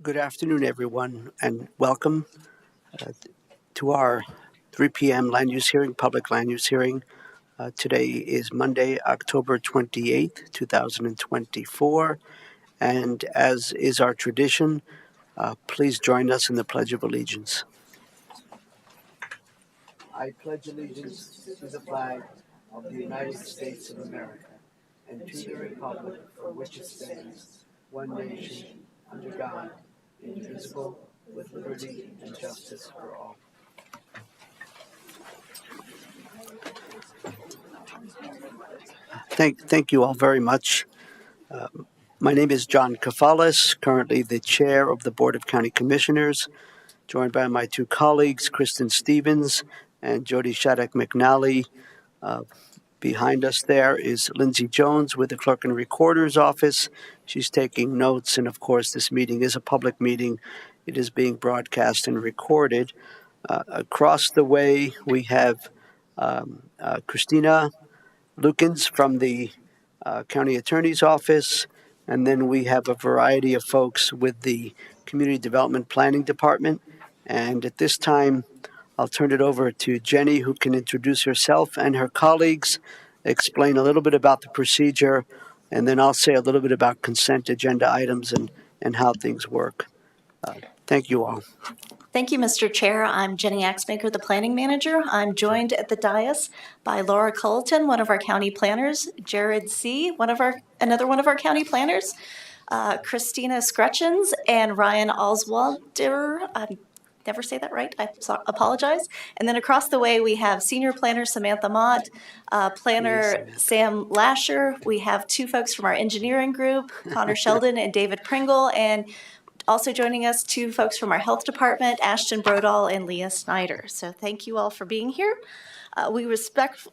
Good afternoon, everyone, and welcome to our 3 p.m. public land use hearing. Today is Monday, October 28th, 2024, and as is our tradition, please join us in the Pledge of Allegiance. I pledge allegiance to the flag of the United States of America and to the republic for which it stands, one nation, under God, indivisible, with liberty and justice for all. Thank you all very much. My name is John Kafalis, currently the chair of the Board of County Commissioners, joined by my two colleagues, Kristen Stevens and Jody Shattuck McNally. Behind us there is Lindsay Jones with the Clerk and Recorder's Office. She's taking notes, and of course, this meeting is a public meeting. It is being broadcast and recorded. Across the way, we have Christina Lukens from the County Attorney's Office, and then we have a variety of folks with the Community Development Planning Department. And at this time, I'll turn it over to Jenny, who can introduce herself and her colleagues, explain a little bit about the procedure, and then I'll say a little bit about consent agenda items and how things work. Thank you all. Thank you, Mr. Chair. I'm Jenny Axmaker, the Planning Manager. I'm joined at the dais by Laura Culleton, one of our county planners, Jared C., another one of our county planners, Christina Scrutchins, and Ryan Oswalder. Never say that right. I apologize. And then across the way, we have Senior Planner Samantha Mott, Planner Sam Lasher. We have two folks from our engineering group, Connor Sheldon and David Pringle, and also joining us, two folks from our health department, Ashton Brodall and Leah Snyder. So thank you all for being here. We respectfully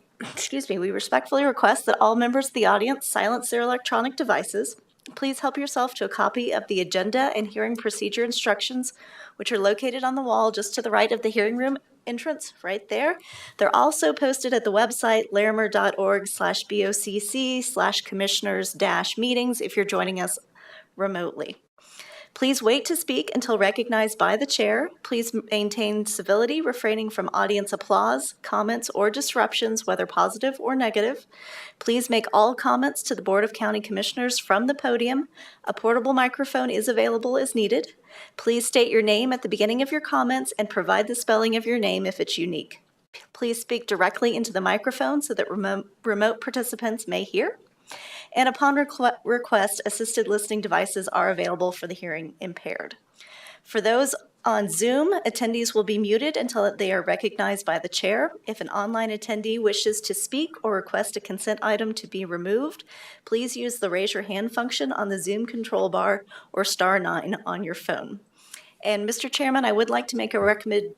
request that all members of the audience silence their electronic devices. Please help yourself to a copy of the agenda and hearing procedure instructions, which are located on the wall just to the right of the hearing room entrance right there. They're also posted at the website larimer.org/BOCC/commissioners-meetings if you're joining us remotely. Please wait to speak until recognized by the chair. Please maintain civility, refraining from audience applause, comments, or disruptions, whether positive or negative. Please make all comments to the Board of County Commissioners from the podium. A portable microphone is available as needed. Please state your name at the beginning of your comments and provide the spelling of your name if it's unique. Please speak directly into the microphone so that remote participants may hear. And upon request, assisted listening devices are available for the hearing impaired. For those on Zoom, attendees will be muted until they are recognized by the chair. If an online attendee wishes to speak or request a consent item to be removed, please use the raise your hand function on the Zoom control bar or *9 on your phone. And Mr. Chairman, I would like to make a recommended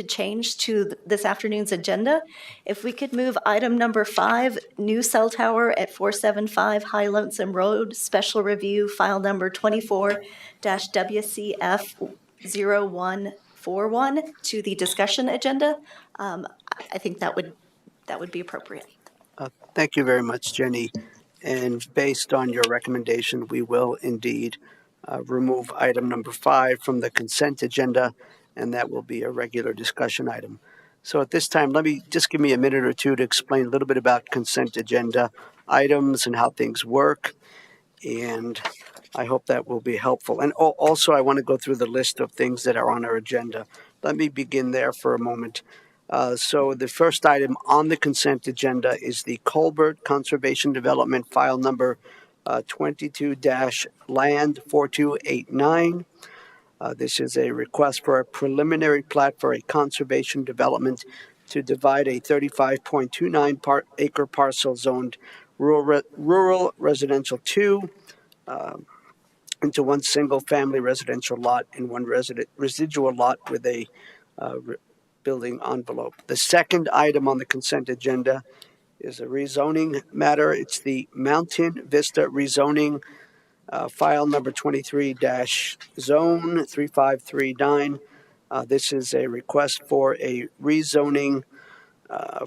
change to this afternoon's agenda. If we could move item number 5, new cell tower at 475 High Lonesome Road, special review, file number 24-WCF0141 to the discussion agenda. I think that would be appropriate. Thank you very much, Jenny. And based on your recommendation, we will indeed remove item number 5 from the consent agenda, and that will be a regular discussion item. So at this time, give me a minute or two to explain a little bit about consent agenda items and how things work, and I hope that will be helpful. And also, I want to go through the list of things that are on our agenda. Let me begin there for a moment. So the first item on the consent agenda is the Colbert Conservation Development file number 22-Land 4289. This is a request for a preliminary plat for a conservation development to divide a 35.29 acre parcel zoned rural residential 2 into one single family residential lot and one residual lot with a building envelope. The second item on the consent agenda is a rezoning matter. It's the Mountain Vista rezoning file number 23-Zone 3539. This is a request for a rezoning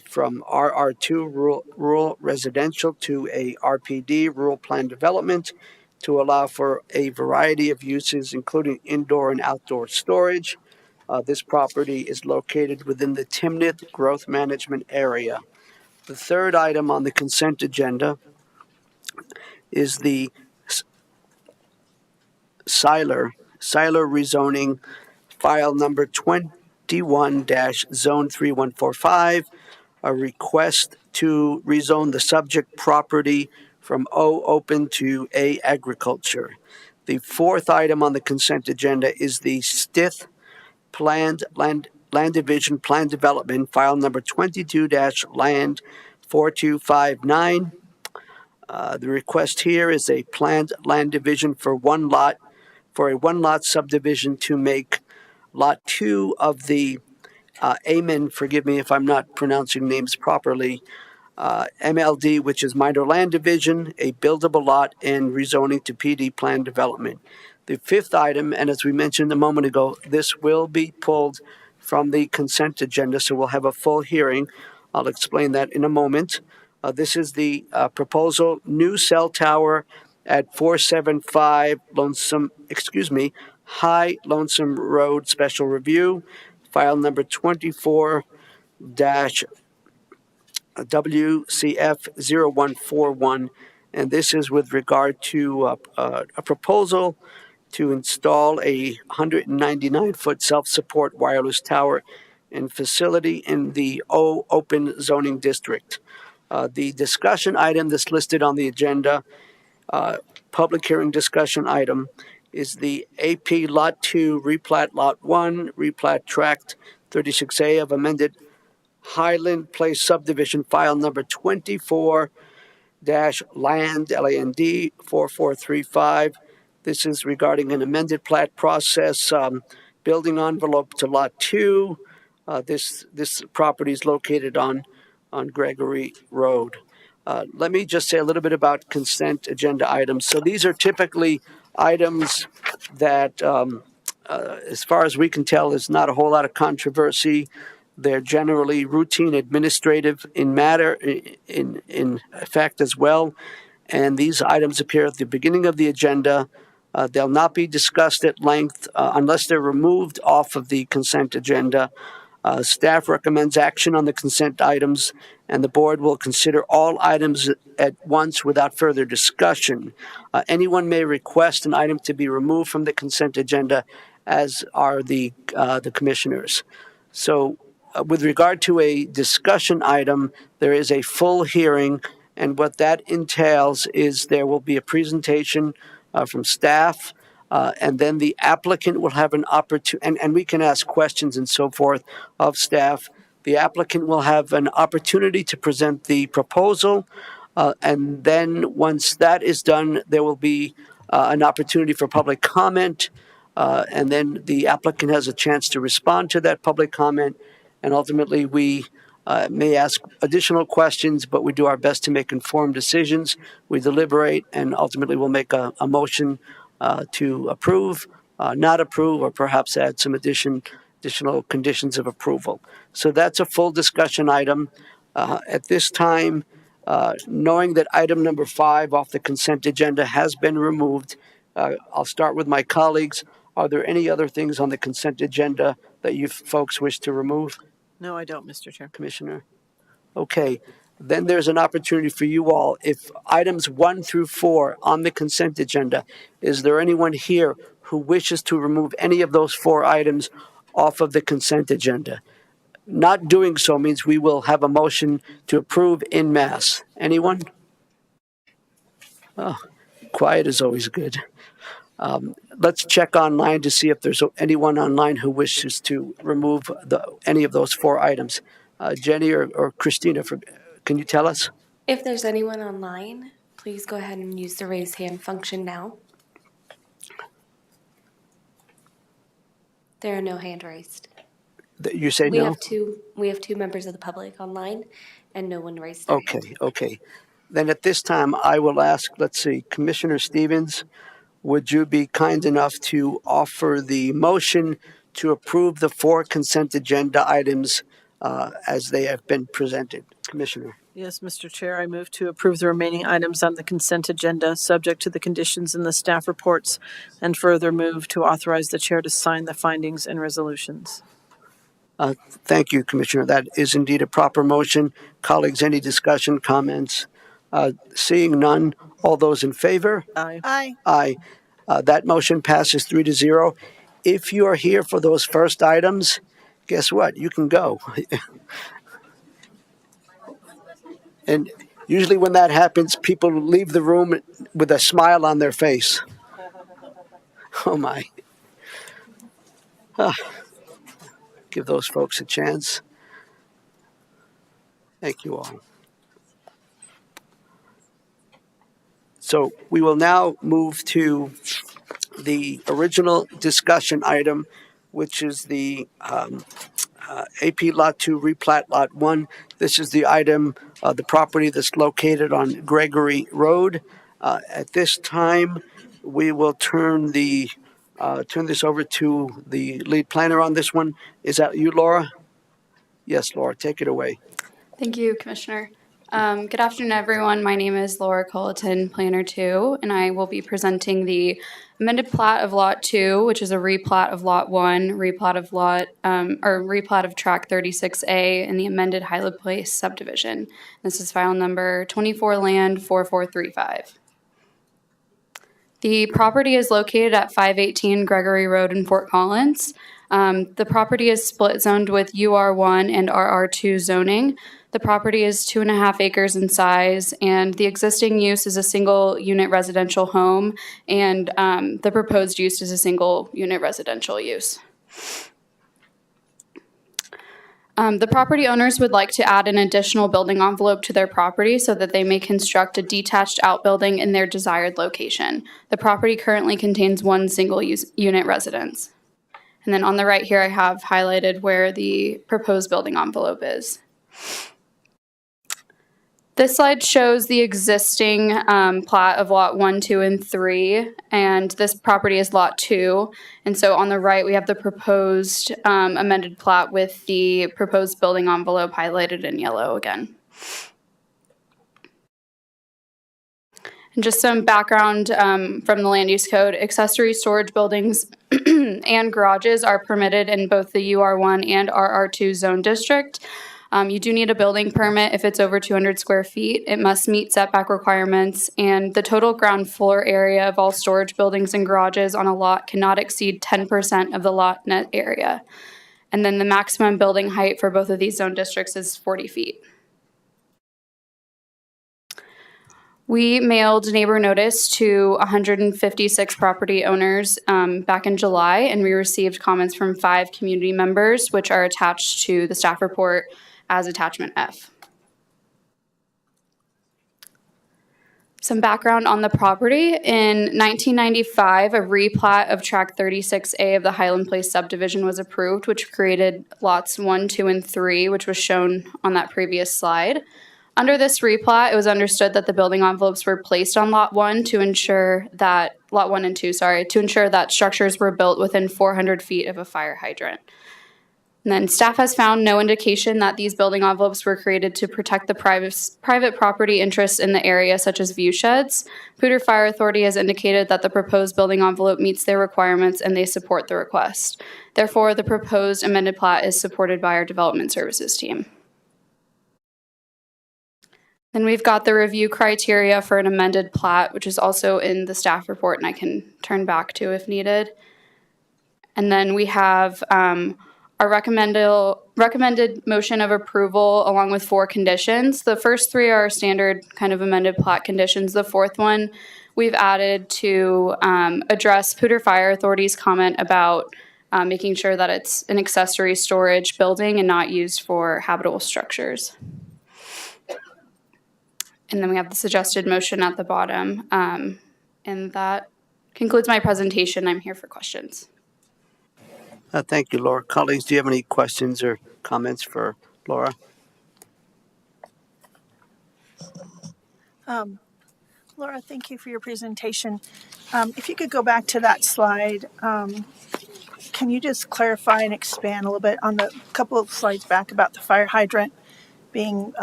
from RR2 rural residential to a RPD rural plan development. to allow for a variety of uses, including indoor and outdoor storage. This property is located within the Timnith Growth Management Area. The third item on the consent agenda is the Seiler rezoning, file number 21-Zone 3145, a request to rezone the subject property from O open to A agriculture. The fourth item on the consent agenda is the Stith Land Division Plan Development, file number 22-Land 4259. The request here is a planned land division for a one lot subdivision to make lot 2 of the Amen, forgive me if I'm not pronouncing names properly, MLD, which is minor land division, a buildable lot, and rezoning to PD plan development. The fifth item, and as we mentioned a moment ago, this will be pulled from the consent agenda, so we'll have a full hearing. I'll explain that in a moment. This is the proposal new cell tower at 475 High Lonesome Road Special Review, file number 24 WCF 0141, and this is with regard to a proposal to install a 199-foot self-support wireless tower and facility in the O open zoning district. The discussion item that's listed on the agenda, public hearing discussion item, is the AP Lot 2 replat Lot 1, replat Tract 36A of amended Highland Place subdivision, file number 24 Land, LAND 4435. This is regarding an amended plat process, building envelope to Lot 2. This property is located on Gregory Road. Let me just say a little bit about consent agenda items. So these are typically items that, as far as we can tell, there's not a whole lot of controversy. They're generally routine administrative in matter, in fact as well. And these items appear at the beginning of the agenda. They'll not be discussed at length unless they're removed off of the consent agenda. Staff recommends action on the consent items, and the board will consider all items at once without further discussion. Anyone may request an item to be removed from the consent agenda, as are the commissioners. So, with regard to a discussion item, there is a full hearing, and what that entails is there will be a presentation from staff, and then the applicant will have an opportunity, and we can ask questions and so forth of staff. The applicant will have an opportunity to present the proposal, and then once that is done, there will be an opportunity for public comment, and then the applicant has a chance to respond to that public comment, and ultimately we may ask additional questions, but we do our best to make informed decisions. We deliberate, and ultimately we'll make a motion to approve, not approve, or perhaps add some additional conditions of approval. So that's a full discussion item. At this time, knowing that item number 5 off the consent agenda has been removed, I'll start with my colleagues. Are there any other things on the consent agenda that you folks wish to remove? No, I don't, Mr. Chair. Commissioner? Okay, then there's an opportunity for you all. If items 1 through 4 on the consent agenda, is there anyone here who wishes to remove any of those 4 items off of the consent agenda? Not doing so means we will have a motion to approve en masse. Anyone? Oh, quiet is always good. Let's check online to see if there's anyone online who wishes to remove any of those 4 items. Jenny or Christina, can you tell us? If there's anyone online, please go ahead and use the raise hand function now. There are no hand raised. You say We no? have two members of the public online, and no one raised their hand. Okay. Then at this time, I will ask, let's see, Commissioner Stevens, would you be kind enough to offer the motion to approve the 4 consent agenda items as they have been presented? Commissioner. Yes, Mr. Chair, I move to approve the remaining items on the consent agenda, subject to the conditions in the staff reports, and further move to authorize the chair to sign the findings and resolutions. Thank you, Commissioner. That is indeed a proper motion. Colleagues, any discussion, comments? Seeing none, all those in favor? Aye. Aye. Aye. That motion passes 3-0. If you are here for those first items, guess what? You can go. And usually when that happens, people leave the room with a smile on their face. Oh my. Give those folks a chance. Thank you all. So we will now move to the original discussion item, which is the AP Lot 2 replat Lot 1. This is the item, the property that's located on Gregory Road. At this time, we will turn this over to the lead planner on this one. Is that you, Laura? Yes, Laura, take it away. Thank you, Commissioner. Good afternoon, everyone. My name is Laura Colleton, Planner 2, and I will be presenting the amended plat of Lot 2, which is a replat of Lot 1, replat of Tract 36A in the amended Highland Place subdivision. This is file number 24 Land 4435. The property is located at 518 Gregory Road in Fort Collins. The property is split zoned with UR1 and RR2 zoning. The property is 2.5 acres in size, and the existing use is a single unit residential home, and the proposed use is a single unit residential use. The property owners would like to add an additional building envelope to their property so that they may construct a detached outbuilding in their desired location. The property currently contains one single unit residence. And then on the right here, I have highlighted where the proposed building envelope is. This slide shows the existing plat of Lot 1, 2, and 3, and this property is Lot 2. And so on the right, we have the proposed amended plat with the proposed building envelope highlighted in yellow again. And just some background from the Land Use Code. Accessory storage buildings and garages are permitted in both the UR1 and RR2 zone district. You do need a building permit if it's over 200 square feet. It must meet setback requirements, and the total ground floor area of all storage buildings and garages on a lot cannot exceed 10% of the lot net area. And then the maximum building height for both of these zone districts is 40 feet. We mailed neighbor notice to 156 property owners back in July, and we received comments from 5 community members, which are attached to the staff report as attachment F. Some background on the property. In 1995, a replat of Tract 36A of the Highland Place subdivision was approved, which created lots 1, 2, and 3, which was shown on that previous slide. Under this replat, it was understood that the building envelopes were placed on Lot 1 to ensure that, Lot 1 and 2, to ensure that structures were built within 400 feet of a fire hydrant. And then staff has found no indication that these building envelopes were created to protect the private property interests in the area, such as view sheds. Poudre Fire Authority has indicated that the proposed building envelope meets their requirements and they support the request. Therefore, the proposed amended plat is supported by our development services team. Then we've got the review criteria for an amended plat, which is also in the staff report, and I can turn back to if needed. And then we have our recommended motion of approval along with 4 conditions. The first 3 are standard kind of amended plat conditions. The 4th one we've added to address Poudre Fire Authority's comment about making sure that it's an accessory storage building and not used for habitable structures. And then we have the suggested motion at the bottom. And that concludes my presentation. I'm here for questions. Thank you, Laura. Colleagues, do you have any questions or comments for Laura? Laura, thank you for your presentation. If you could go back to that slide, can you just clarify and expand a little bit on the couple of slides back about the fire hydrant? being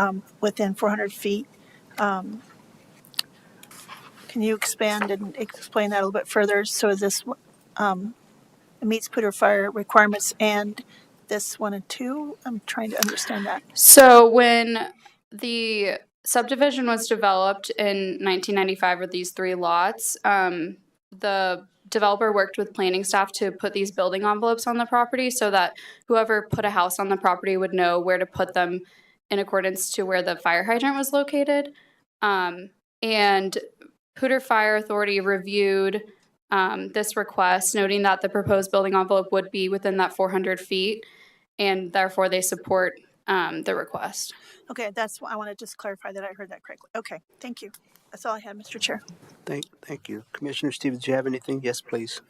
within 400 feet. Can you expand and explain that a little bit further? So is this it meets Poudre Fire requirements and this 1 and 2? I'm trying to understand that. So when the subdivision was developed in 1995 with these 3 lots, the developer worked with planning staff to put these building envelopes on the property so that whoever put a house on the property would know where to put them in accordance to where the fire hydrant was located. And Poudre Fire Authority reviewed this request, noting that the proposed building envelope would be within that 400 feet, and therefore they support the request. Okay, that's why I want to just clarify that I heard that correctly. Okay, thank you. That's all I had, Mr. Chair. Thank you. Commissioner Stevens, do you have anything? Yes, please.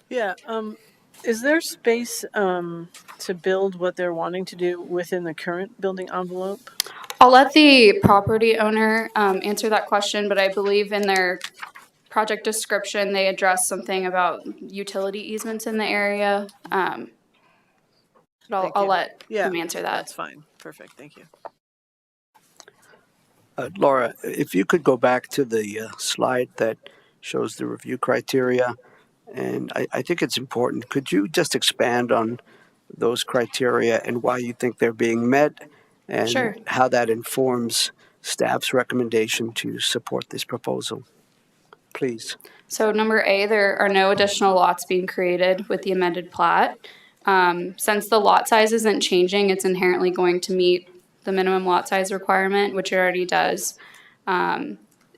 Yeah. Is there space to build what they're wanting to do within the current building envelope? I'll let the property owner answer that question, but I believe in their project description they address something about utility easements in the area. But Thank I'll you. let Yeah, him answer that. that's fine. Perfect. Thank you. Laura, if you could go back to the slide that shows the review criteria, and I think it's important. Could you just expand on those criteria and why you think they're being met, and Sure. how that informs staff's recommendation to support this proposal? Please. So number A, there are no additional lots being created with the amended plat. Since the lot size isn't changing, it's inherently going to meet the minimum lot size requirement, which it already does.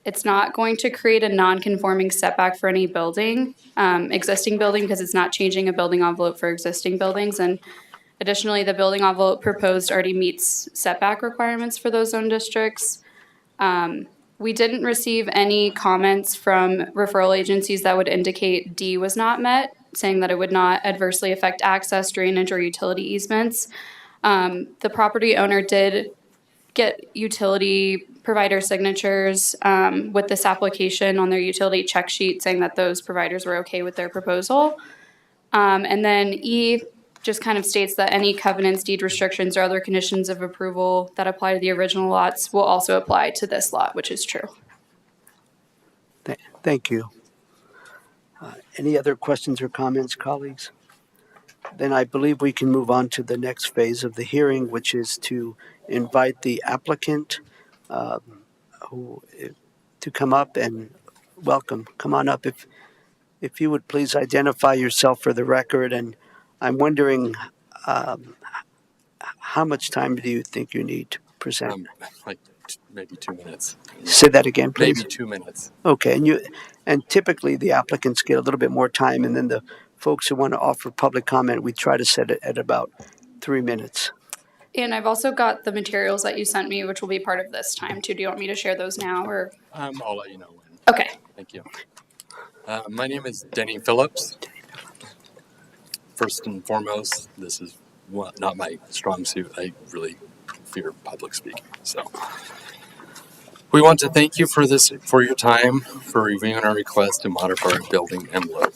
It's not going to create a non-conforming setback for any building, existing building, because it's not changing a building envelope for existing buildings. And additionally, the building envelope proposed already meets setback requirements for those zone districts. We didn't receive any comments from referral agencies that would indicate D was not met, saying that it would not adversely affect access, drainage, or utility easements. The property owner did get utility provider signatures with this application on their utility check sheet, saying that those providers were okay with their proposal. And then E just kind of states that any covenants, deed restrictions, or other conditions of approval that apply to the original lots will also apply to this lot, which is true. Thank you. Any other questions or comments, colleagues? Then I believe we can move on to the next phase of the hearing, which is to invite the applicant to come up and welcome. Come on up if you would please identify yourself for the record. And I'm wondering, how much time do you think you need to present? Like maybe 2 minutes. Say that again, please. Maybe 2 minutes. Okay, and typically the applicants get a little bit more time, and then the folks who want to offer public comment, we try to set it at about 3 minutes. And I've also got the materials that you sent me, which will be part of this time too. Do you want me to share those now, or? I'll let you know when. Okay. Thank you. My name is Denny Phillips. First and foremost, this is not my strong suit. I really fear public speaking. So we want to thank you for your time, for reviewing our request to modify our building envelope.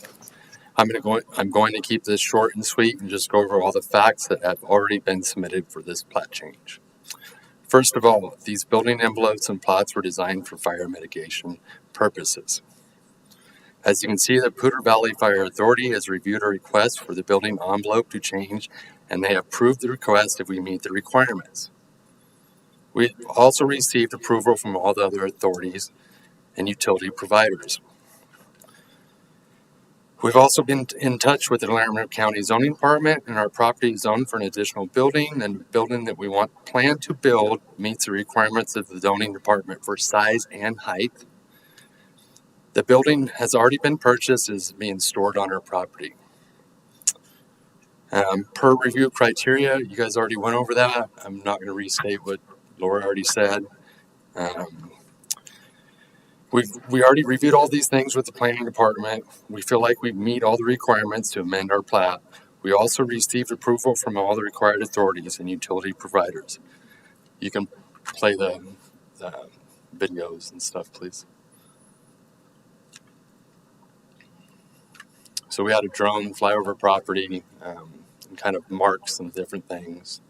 I'm going to keep this short and sweet and just go over all the facts that have already been submitted for this plat change. First of all, these building envelopes and plots were designed for fire mitigation purposes. As you can see, the Poudre Valley Fire Authority has reviewed a request for the building envelope to change, and they approved the request if we meet the requirements. We also received approval from all the other authorities and utility providers. We've also been in touch with the Larimer County Zoning Department, and our property is zoned for an additional building, and the building that we plan to build meets the requirements of the zoning department for size and height. The building has already been purchased and is being stored on our property. Per review criteria, you guys already went over that. I'm not going to restate what Laura already said. We already reviewed all these things with the planning department. We feel like we meet all the requirements to amend our plat. We also received approval from all the required authorities and utility providers. You can play the videos and stuff, please. So we had a drone fly over property and kind of mark some different things.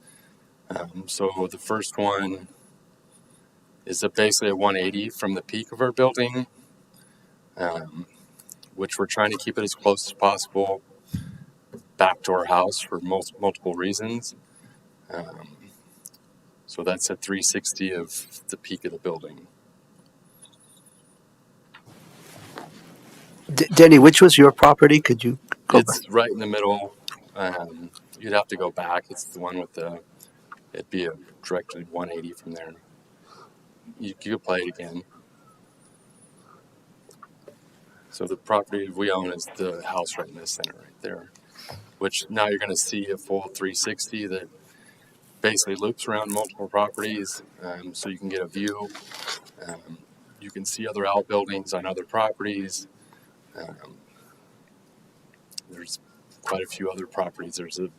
So the first one is basically a 180 from the peak of our building, which we're trying to keep it as close as possible back to our house for multiple reasons. So that's a 360 of the peak of the building. Denny, which was your property? Could you go back? It's right in the middle. You'd have to go back. It's the one with it'd be a directly 180 from there. You could play it again. So the property we own is the house right in the center right there, which now you're going to see a full 360 that basically loops around multiple properties, so you can get a view. You can see other outbuildings on other properties. There's quite a few other properties. There's an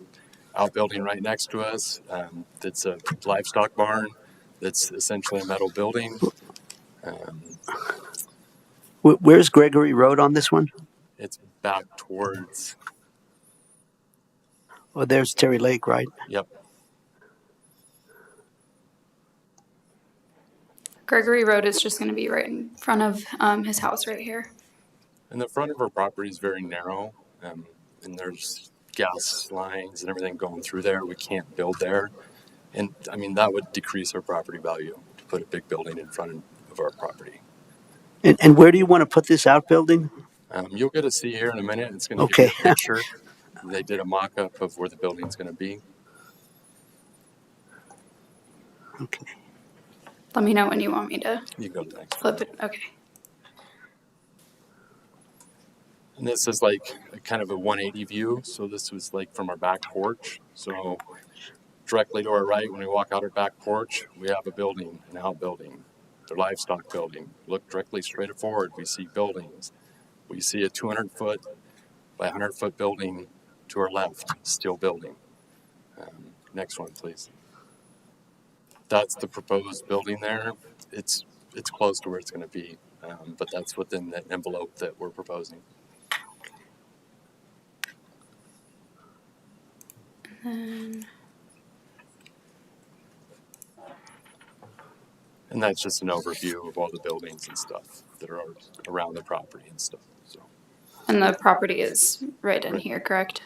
outbuilding right next to us that's a livestock barn that's essentially a metal building. Where's Gregory Road on this one? It's back towards, Oh, there's Terry Lake, right? yep. Gregory Road is just going to be right in front of his house right here. And the front of our property is very narrow, and there's gas lines and everything going through there. We can't build there. And I mean, that would decrease our property value to put a big building in front of our property. And where do you want to put this outbuilding? You'll get to see here in a minute. It's going to Okay. give you a picture. They did a mock-up of where the building's going to be. Okay. Let me know when you want me to You go to the next flip one. it. Okay. And this is like a kind of a 180 view. So this was like from our back porch. So directly to our right, when we walk out our back porch, we have a building, an outbuilding, the livestock building. Look directly straight forward, we see buildings. We see a 200-foot by 100-foot building to our left, steel building. Next one, please. That's the proposed building there. It's close to where it's going to be, but that's within the envelope that we're proposing. And And that's just an overview of all the buildings and stuff that are around the property and stuff. So, the property is right in here, correct?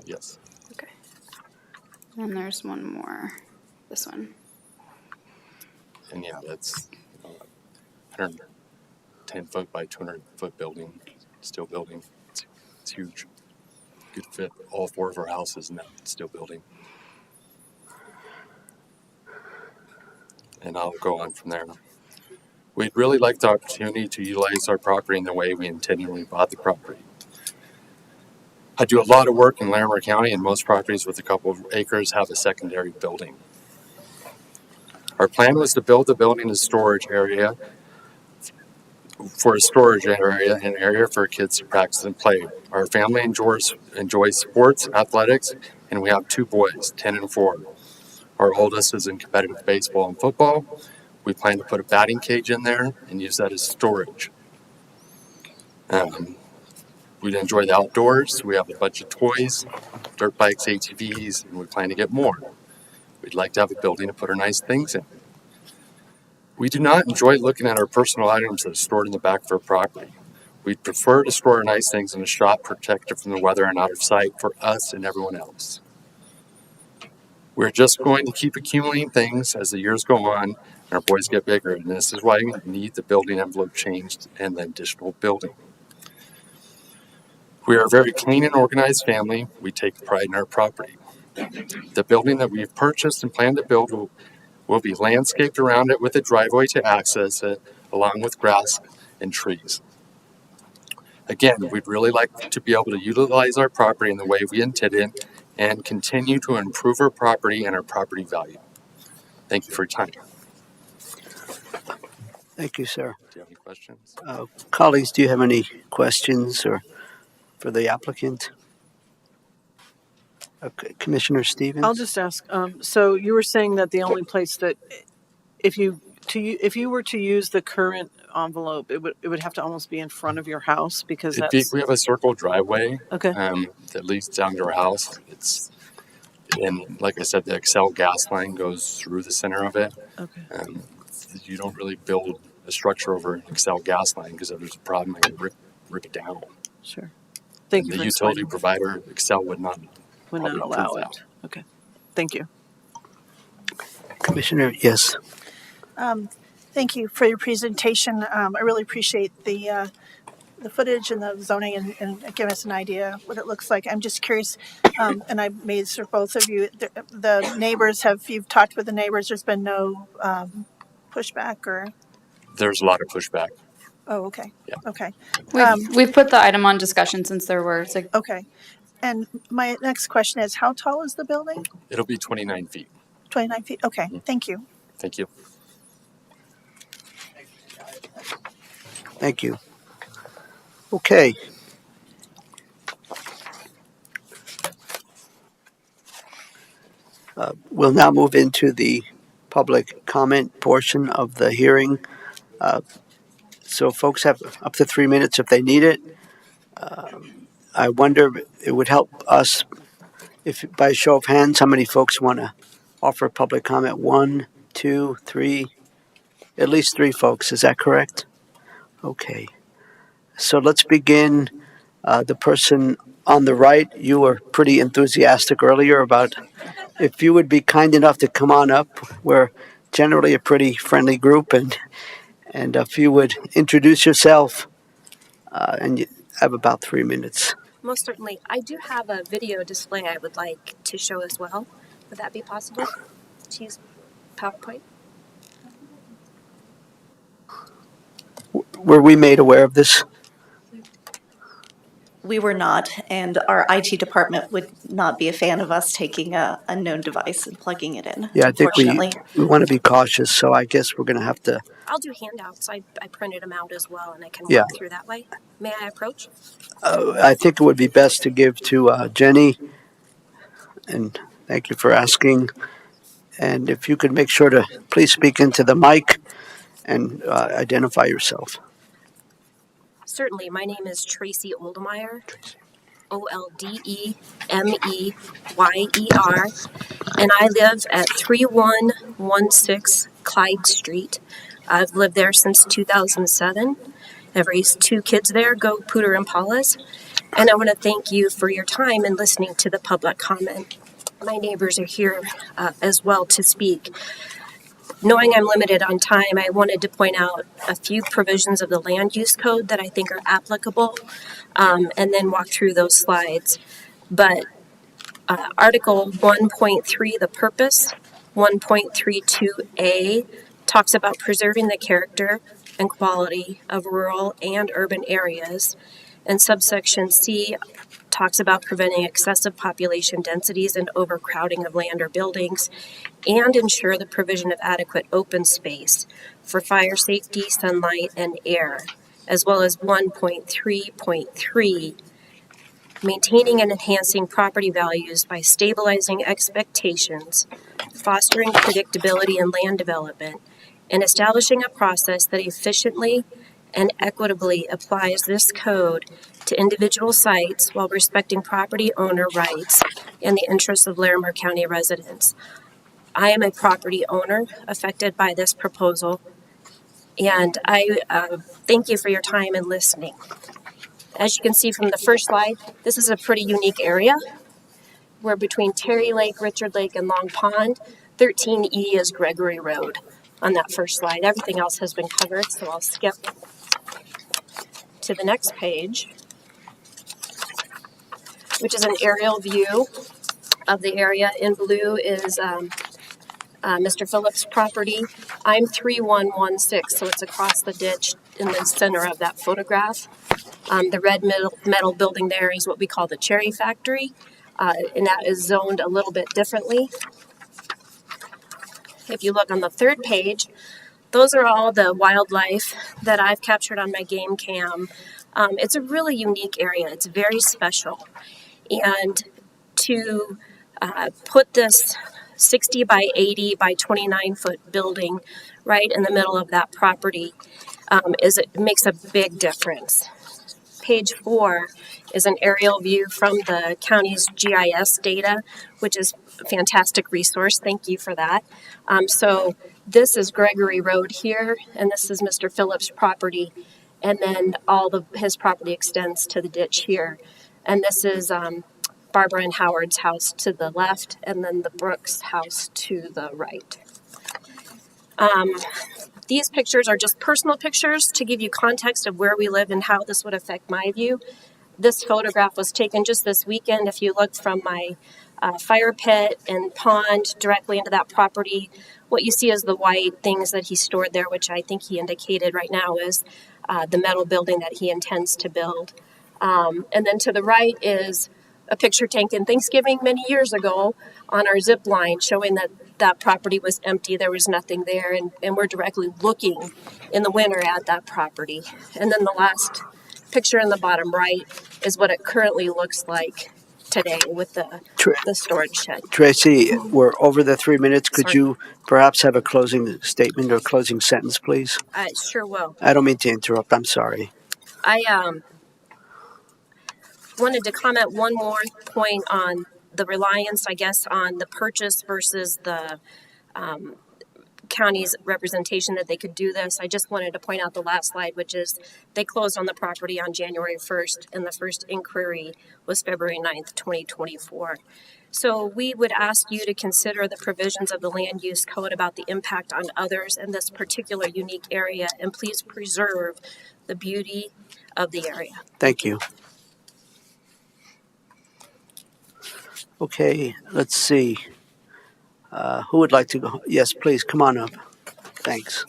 yes. Okay. And there's one more. This one. And yeah, that's 110-foot by 200-foot building, steel building. It's huge. Could fit all four of our houses in that steel building. And I'll go on from there. We'd really like the opportunity to utilize our property in the way we intended when we bought the property. I do a lot of work in Larimer County, and most properties with a couple of acres have a secondary building. Our plan was to build the building as storage area, an area for kids to practice and play. Our family enjoys sports, athletics, and we have two boys, 10 and 4. Our oldest is in competitive baseball and football. We plan to put a batting cage in there and use that as storage. We'd enjoy the outdoors. We have a bunch of toys, dirt bikes, ATVs, and we plan to get more. We'd like to have a building to put our nice things in. We do not enjoy looking at our personal items that are stored in the back of our property. We'd prefer to store our nice things in a shop protected from the weather and out of sight for us and everyone else. We're just going to keep accumulating things as the years go on and our boys get bigger, and this is why we need the building envelope changed and the additional building. We are a very clean and organized family. We take pride in our property. The building that we've purchased and plan to build will be landscaped around it with a driveway to access it, along with grass and trees. Again, we'd really like to be able to utilize our property in the way we intended and continue to improve our property and our property value. Thank you for your time. Thank you, sir. Do you have any questions? Colleagues, do you have any questions or for the applicant? Okay, Commissioner Stevens? I'll just ask, so you were saying that the only place that, if you were to use the current envelope, it would have to almost be in front of your house because We have a circle driveway okay. that leads down to our house. And like I said, the Excel gas line goes through the center of it. Okay. You don't really build a structure over an Excel gas line because if there's a problem, I can rip it down. Sure. Thank you The for utility explaining. provider, Excel would not Would not probably allow approve it. Okay. Thank you. Commissioner, yes. Thank you for your presentation. I really appreciate the footage and the zoning and giving us an idea what it looks like. I'm just curious, and I made for both of you, the neighbors, you've talked with the neighbors, there's been no pushback or? There's a lot of pushback. Oh, okay. Yeah. Okay. We've put the item on discussion since there were Okay. And my next question is, how tall is the building? It'll be 29 feet. 29 feet? Okay. Thank you. Thank you. Thank you. Okay. We'll now move into the public comment portion of the hearing. So folks have up to 3 minutes if they need it. I wonder, it would help us if by a show of hands, how many folks want to offer public comment? 1, 2, 3, at least 3 folks. Is that correct? Okay. So let's begin. The person on the right, you were pretty enthusiastic earlier about if you would be kind enough to come on up. We're generally a pretty friendly group, and if you would introduce yourself, and you have about 3 minutes. Most certainly. I do have a video display I would like to show as well. Would that be possible? To use PowerPoint? Were we made aware of this? We were not, and our IT department would not be a fan of us taking a known device and plugging it in, Yeah, I think unfortunately. we want to be cautious, so I guess we're going to have to. I'll do handouts. I printed them out as well, and I can Yeah. walk through that way. May I approach? I think it would be best to give to Jenny, and thank you for asking. And if you could make sure to please speak into the mic and identify yourself. Certainly. My name is Tracy Oldemeyer. Oldemeyer, and I live at 3116 Clyde Street. I've lived there since 2007. I've raised 2 kids there, go Pooter Impalas, and I want to thank you for your time and listening to the public comment. My neighbors are here as well to speak. Knowing I'm limited on time, I wanted to point out a few provisions of the land use code that I think are applicable, and then walk through those slides. But Article 1.3, the purpose, 1.32A, talks about preserving the character and quality of rural and urban areas, and subsection C talks about preventing excessive population densities and overcrowding of land or buildings, and ensure the provision of adequate open space for fire safety, sunlight, and air, as well as 1.3.3, maintaining and enhancing property values by stabilizing expectations, fostering predictability in land development, and establishing a process that efficiently and equitably applies this code to individual sites while respecting property owner rights and the interests of Larimer County residents. I am a property owner affected by this proposal, and I thank you for your time and listening. As you can see from the first slide, this is a pretty unique area. We're between Terry Lake, Richard Lake, and Long Pond. 13E is Gregory Road on that first slide. Everything else has been covered, so I'll skip to the next page, which is an aerial view of the area. In blue is Mr. Phillips' property. I'm 3116, so it's across the ditch in the center of that photograph. The red metal building there is what we call the Cherry Factory, and that is zoned a little bit differently. If you look on the third page, those are all the wildlife that I've captured on my game cam. It's a really unique area. It's very special. And to put this 60 by 80 by 29 foot building right in the middle of that property it makes a big difference. Page 4 is an aerial view from the county's GIS data, which is fantastic resource. Thank you for that. So this is Gregory Road here, and this is Mr. Phillips' property, and then his property extends to the ditch here. And this is Barbara and Howard's house to the left, and then the Brooks house to the right. These pictures are just personal pictures to give you context of where we live and how this would affect my view. This photograph was taken just this weekend. If you look from my fire pit and pond directly into that property, what you see is the white things that he stored there, which I think he indicated right now is the metal building that he intends to build. And then to the right is a picture taken Thanksgiving many years ago on our zip line, showing that that property was empty. There was nothing there, and we're directly looking in the winter at that property. And then the last picture in the bottom right is what it currently looks like today with the storage shed. Tracy, we're over the 3 minutes. Could Sorry. you perhaps have a closing statement or closing sentence, please? I sure will. I don't mean to interrupt. I'm sorry. I wanted to comment one more point on the reliance, I guess, on the purchase versus the county's representation that they could do this. I just wanted to point out the last slide, which is they closed on the property on January 1st, and the first inquiry was February 9th, 2024. So we would ask you to consider the provisions of the land use code about the impact on others in this particular unique area, and please preserve the beauty of the area. Thank you. Okay, let's see. Who would like to go? Yes, please, come on up. Thanks.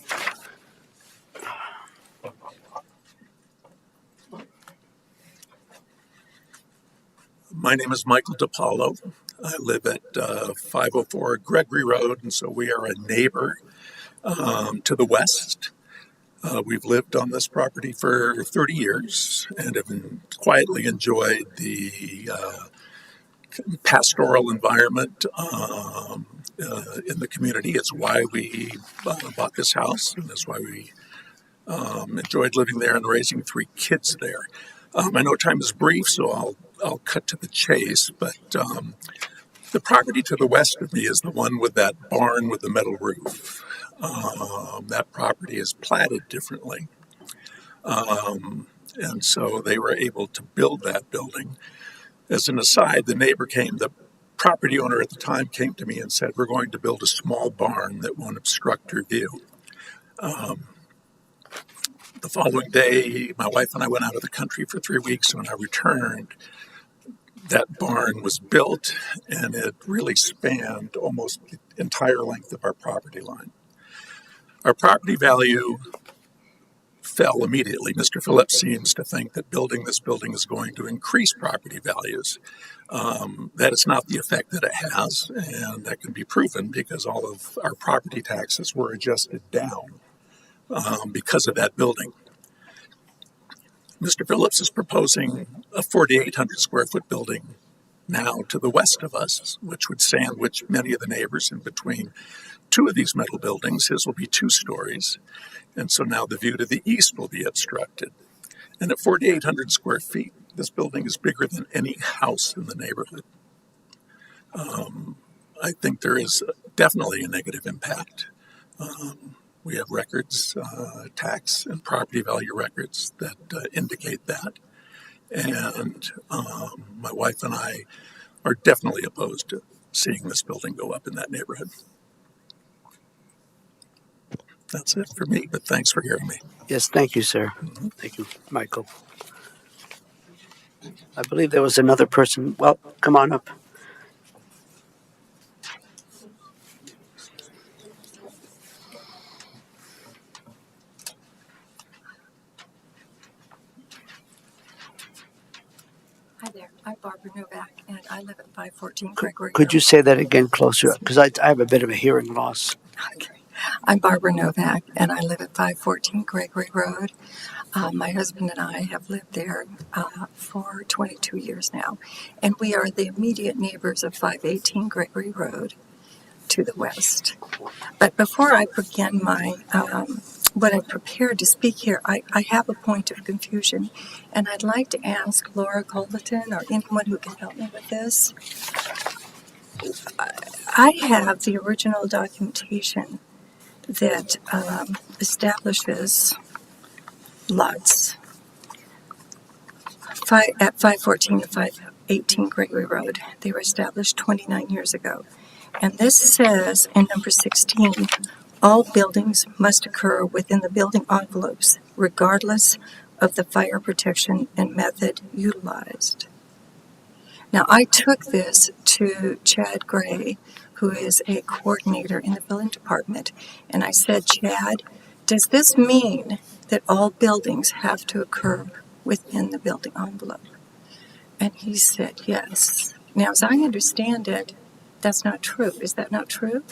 My name is Michael DiPaolo. I live at 504 Gregory Road, and so we are a neighbor to the west. We've lived on this property for 30 years and have quietly enjoyed the pastoral environment in the community. It's why we bought this house, and that's why we enjoyed living there and raising 3 kids there. I know time is brief, so I'll cut to the chase, but the property to the west of me is the one with that barn with the metal roof. That property is platted differently, and so they were able to build that building. As an aside, the property owner at the time came to me and said, "We're going to build a small barn that won't obstruct your view." The following day, my wife and I went out of the country for 3 weeks. When I returned, that barn was built, and it really spanned almost the entire length of our property line. Our property value fell immediately. Mr. Phillips seems to think that building this building is going to increase property values. That is not the effect that it has, and that can be proven because all of our property taxes were adjusted down because of that building. Mr. Phillips is proposing a 4,800 square foot building now to the west of us, which would sandwich many of the neighbors in between 2 of these metal buildings. His will be 2 stories. And so now the view to the east will be obstructed. And at 4,800 square feet, this building is bigger than any house in the neighborhood. I think there is definitely a negative impact. We have records, tax and property value records that indicate that. And my wife and I are definitely opposed to seeing this building go up in that neighborhood. That's it for me, but thanks for hearing me. Yes, thank you, sir. Mm-hmm. Thank you, Michael. I believe there was another person. Well, come on up. Hi there, I'm Barbara Novak, and I live at 514 Gregory Could Road. you say that again closer? Because I have a bit of a hearing loss. Okay. I'm Barbara Novak, and I live at 514 Gregory Road. My husband and I have lived there for 22 years now, and we are the immediate neighbors of 518 Gregory Road to the west. But before I begin my what I'm prepared to speak here, I have a point of confusion, and I'd like to ask Laura Culberton or anyone who can help me with this. I have the original documentation that establishes lots at 514 and 518 Gregory Road. They were established 29 years ago. And this says in number 16, all buildings must occur within the building envelopes, regardless of the fire protection and method utilized. Now, I took this to Chad Gray, who is a coordinator in the building department, and I said, Chad, does this mean that all buildings have to occur within the building envelope? And he said, yes. Now, as I understand it, that's not true. Is that not true?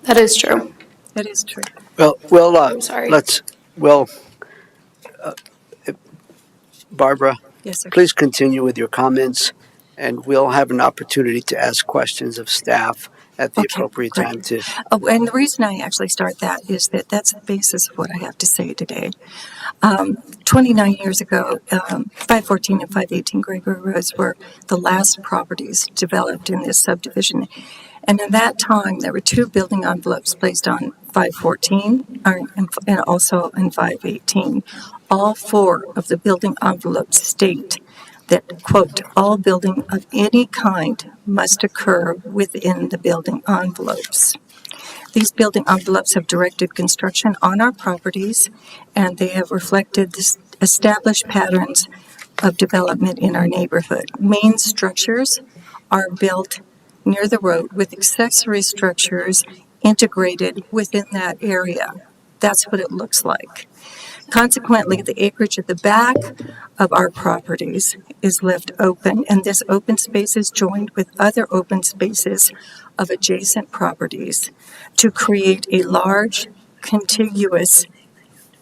That is true. That is true. Well, I'm sorry. Barbara, Yes, sir. please continue with your comments, and we'll have an opportunity to ask questions of staff at the appropriate great. time to. Oh, and the reason I actually start that is that that's the basis of what I have to say today. 29 years ago, 514 and 518 Gregory Roads were the last properties developed in this subdivision. And at that time, there were two building envelopes placed on 514 and also in 518. All four of the building envelopes state that, quote, all building of any kind must occur within the building envelopes. These building envelopes have directed construction on our properties, and they have reflected the established patterns of development in our neighborhood. Main structures are built near the road with accessory structures integrated within that area. That's what it looks like. Consequently, the acreage at the back of our properties is left open, and this open space is joined with other open spaces of adjacent properties to create a large, contiguous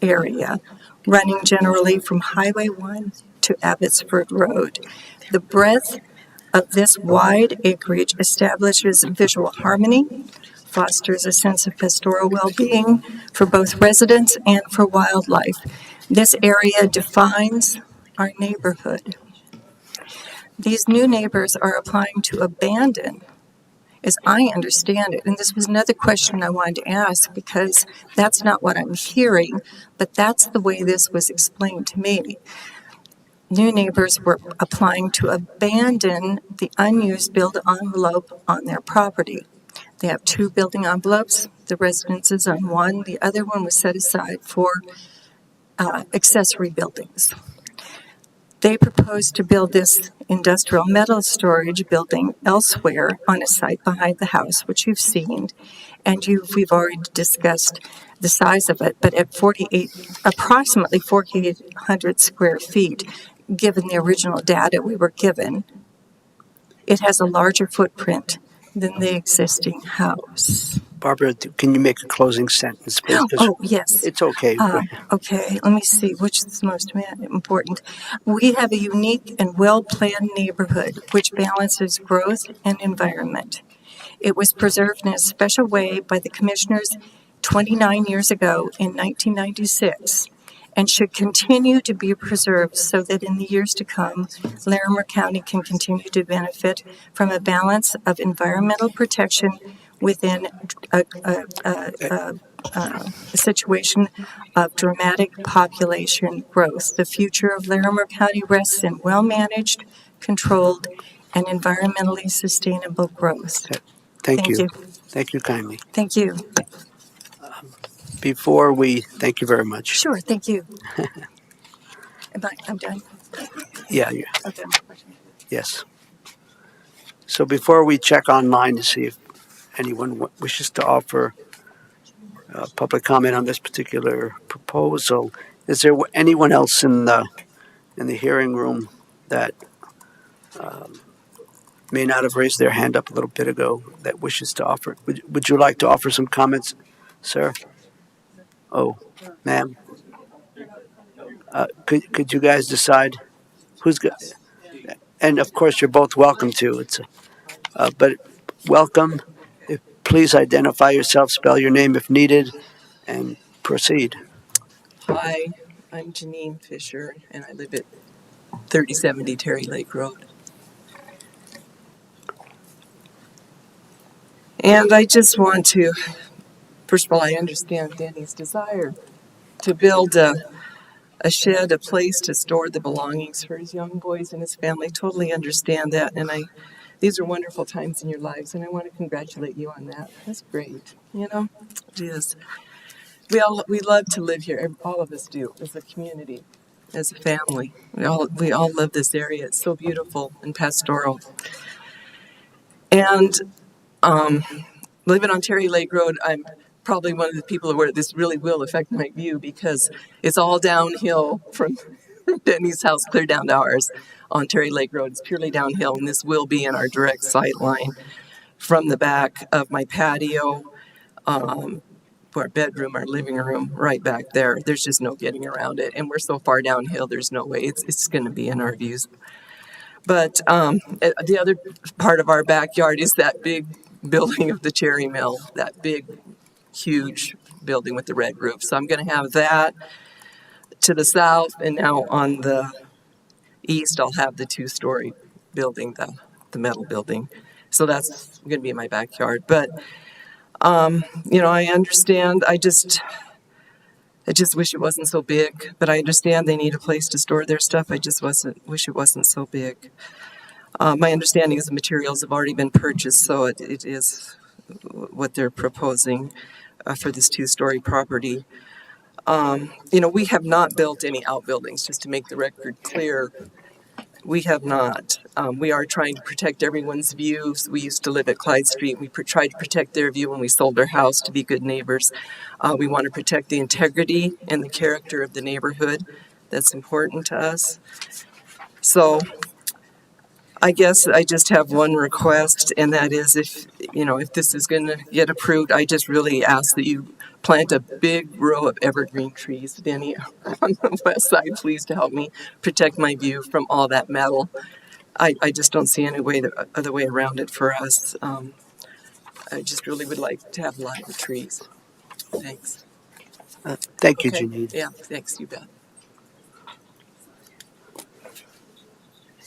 area running generally from Highway 1 to Abbotsford Road. The breadth of this wide acreage establishes visual harmony, fosters a sense of pastoral well-being for both residents and for wildlife. This area defines our neighborhood. These new neighbors are applying to abandon, as I understand it, and this was another question I wanted to ask because that's not what I'm hearing, but that's the way this was explained to me. New neighbors were applying to abandon the unused building envelope on their property. They have two building envelopes. The residence is on one. The other one was set aside for accessory buildings. They proposed to build this industrial metal storage building elsewhere on a site behind the house, which you've seen, and we've already discussed the size of it. But at approximately 4,800 square feet, given the original data we were given, it has a larger footprint than the existing house. Barbara, can you make a closing sentence, please? Oh, yes. It's okay. Okay, let me see which is most important. We have a unique and well-planned neighborhood which balances growth and environment. It was preserved in a special way by the commissioners 29 years ago in 1996 and should continue to be preserved so that in the years to come, Larimer County can continue to benefit from a balance of environmental protection within a situation of dramatic population growth. The future of Larimer County rests in well-managed, controlled, and environmentally sustainable growth. Thank you. Thank you kindly. Thank you. Thank you very much. Sure, thank you. I'm done. Yeah. Okay. Yes. So before we check online to see if anyone wishes to offer public comment on this particular proposal, is there anyone else in the hearing room that may not have raised their hand up a little bit ago that wishes to offer? Would you like to offer some comments, sir? Oh, ma'am. Could you guys decide who's got? And of course, you're both welcome to. But welcome. Please identify yourself, spell your name if needed, and proceed. Hi, I'm Janine Fisher, and I live at 3070 Terry Lake Road. And I just want to, first of all, I understand Danny's desire to build a shed, a place to store the belongings for his young boys and his family. Totally understand that. And these are wonderful times in your lives, and I want to congratulate you on that. That's great. You know, it is. We love to live here. All of us do, as a community, as a family. We all love this area. It's so beautiful and pastoral. And living on Terry Lake Road, I'm probably one of the people where this really will affect my view because it's all downhill from Denny's house clear down to ours on Terry Lake Road. It's purely downhill, and this will be in our direct sight line from the back of my patio, our bedroom, our living room, right back there. There's just no getting around it, and we're so far downhill. There's no way it's going to be in our views. But the other part of our backyard is that big building of the Cherry Mill, that big, huge building with the red roof. So I'm going to have that to the south, and now on the east, I'll have the two-story building, the metal building. So that's going to be in my backyard. But, I understand. I just wish it wasn't so big. But I understand they need a place to store their stuff. I just wish it wasn't so big. My understanding is the materials have already been purchased, so it is what they're proposing for this two-story property. We have not built any outbuildings, just to make the record clear. We have not. We are trying to protect everyone's views. We used to live at Clyde Street. We tried to protect their view when we sold our house to be good neighbors. We want to protect the integrity and the character of the neighborhood. That's important to us. So I guess I just have one request, and that is if this is going to get approved, I just really ask that you plant a big row of evergreen trees, Denny, on the west side, please, to help me protect my view from all that metal. I just don't see any other way around it for us. I just really would like to have a lot of trees. Thanks. Thank you, Okay. Janine. Yeah, thanks, you bet.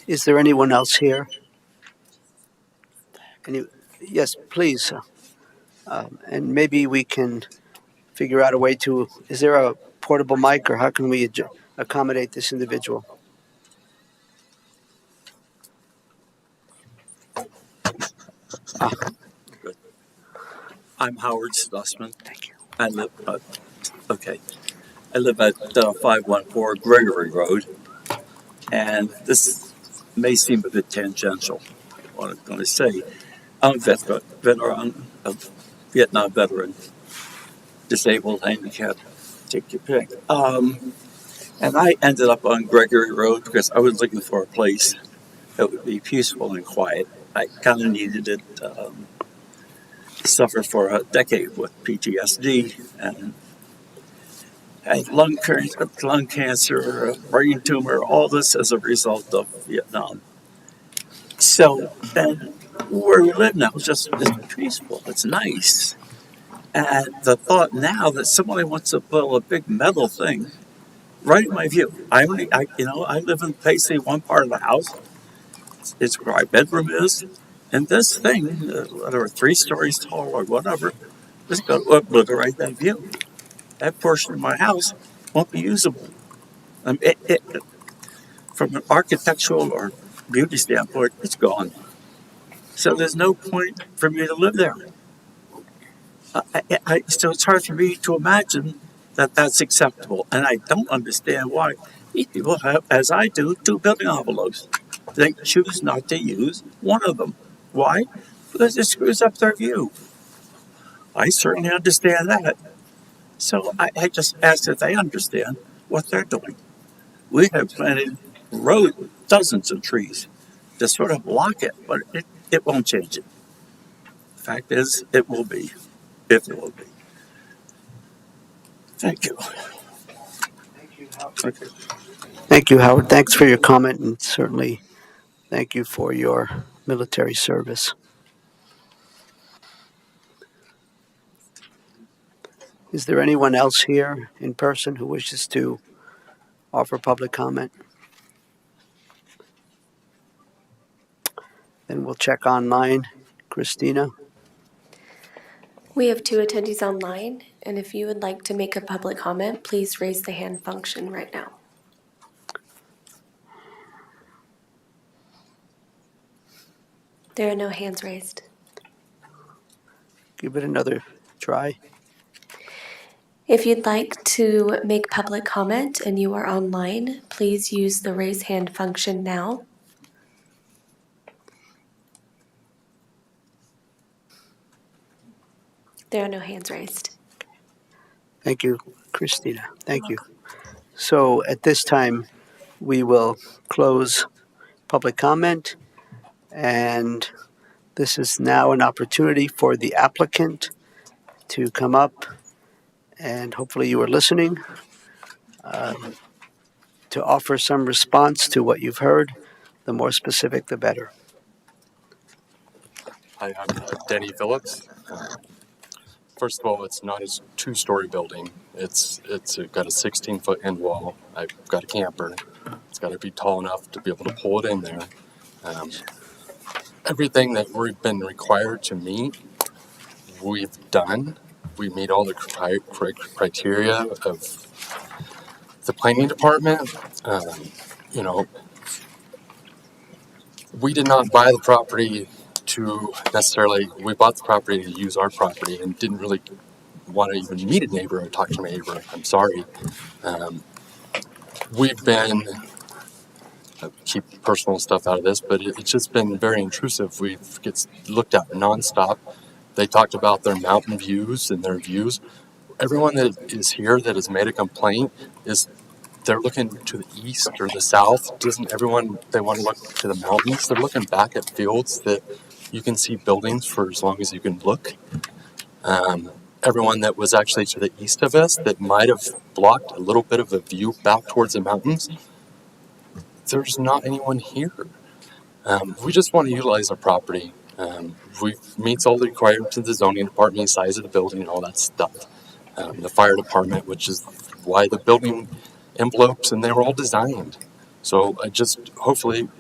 Is there anyone else here? Yes, please. And maybe we can figure out a way to. Is there a portable mic, or how can we accommodate this individual? Good. I'm Howard Stussman. Thank you. I live. I live at 514 Gregory Road, and this may seem a bit tangential. What I'm going to say, I'm a veteran, a Vietnam veteran, disabled, handicapped, take your pick. And I ended up on Gregory Road because I was looking for a place that would be peaceful and quiet. I kind of needed it. Suffered for a decade with PTSD and had lung cancer, a brain tumor, all this as a result of Vietnam. So, and where we live now is just peaceful. It's nice. And the thought now that somebody wants to build a big metal thing right in my view. I live in basically one part of the house. It's where my bedroom is. And this thing, whether 3 stories tall or whatever, is going to obliterate that view. That portion of my house won't be usable. From an architectural or beauty standpoint, it's gone. So there's no point for me to live there. So it's hard for me to imagine that that's acceptable. And I don't understand why people have, as I do, 2 building envelopes. They choose not to use one of them. Why? Because it screws up their view. I certainly understand that. So I just ask that they understand what they're doing. We have planted dozens of trees to sort of block it, but it won't change it. The fact is, it will be, if it will be. Thank you. Okay. Thank you, Howard. Thanks for your comment, and certainly thank you for your military service. Is there anyone else here in person who wishes to offer public comment? Then we'll check online. Christina? We have 2 attendees online, and if you would like to make a public comment, please raise the hand function right now. There are no hands raised. Give it another try. If you'd like to make public comment and you are online, please use the raise hand function now. There are no hands raised. Thank you, Christina. Thank you. So at this time, we will close public comment, and this is now an opportunity for the applicant to come up, and hopefully you are listening, to offer some response to what you've heard. The more specific, the better. Hi, I'm Denny Phillips. First of all, it's not a two-story building. It's got a 16-foot end wall. I've got a camper. It's got to be tall enough to be able to pull it in there. Everything that we've been required to meet, we've done. We meet all the criteria of the planning department. You know, we did not buy the property to necessarily, we bought the property to use our property and didn't really want to even meet a neighbor or talk to a neighbor. I'm sorry. We've been, keep personal stuff out of this, but it's just been very intrusive. We've get looked at nonstop. They talked about their mountain views and their views. Everyone that is here that has made a complaint is they're looking to the east or the south. Doesn't everyone, they want to look to the mountains? They're looking back at fields that you can see buildings for as long as you can look. Everyone that was actually to the east of us that might have blocked a little bit of a view back towards the mountains, there's not anyone here. We just want to utilize our property. We meets all the requirements of the zoning department, size of the building, and all that stuff. The fire department, which is why the building envelopes and they were all designed. So I just hopefully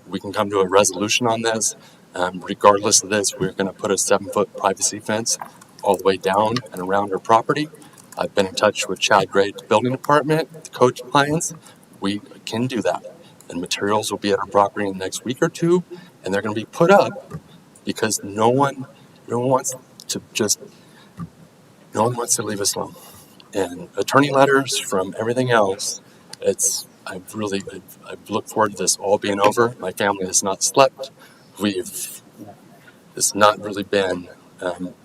we can come to a resolution on this. Regardless of this, we're going to put a 7-foot privacy fence all the way down and around our property. I've been in touch with Chad Gray at the building department, the code compliance. We can do that. And materials will be at our property in the next week or two, and they're going to be put up because no one wants to leave us alone. And attorney letters from everything else, I've looked forward to this all being over. My family has not slept. It's not really been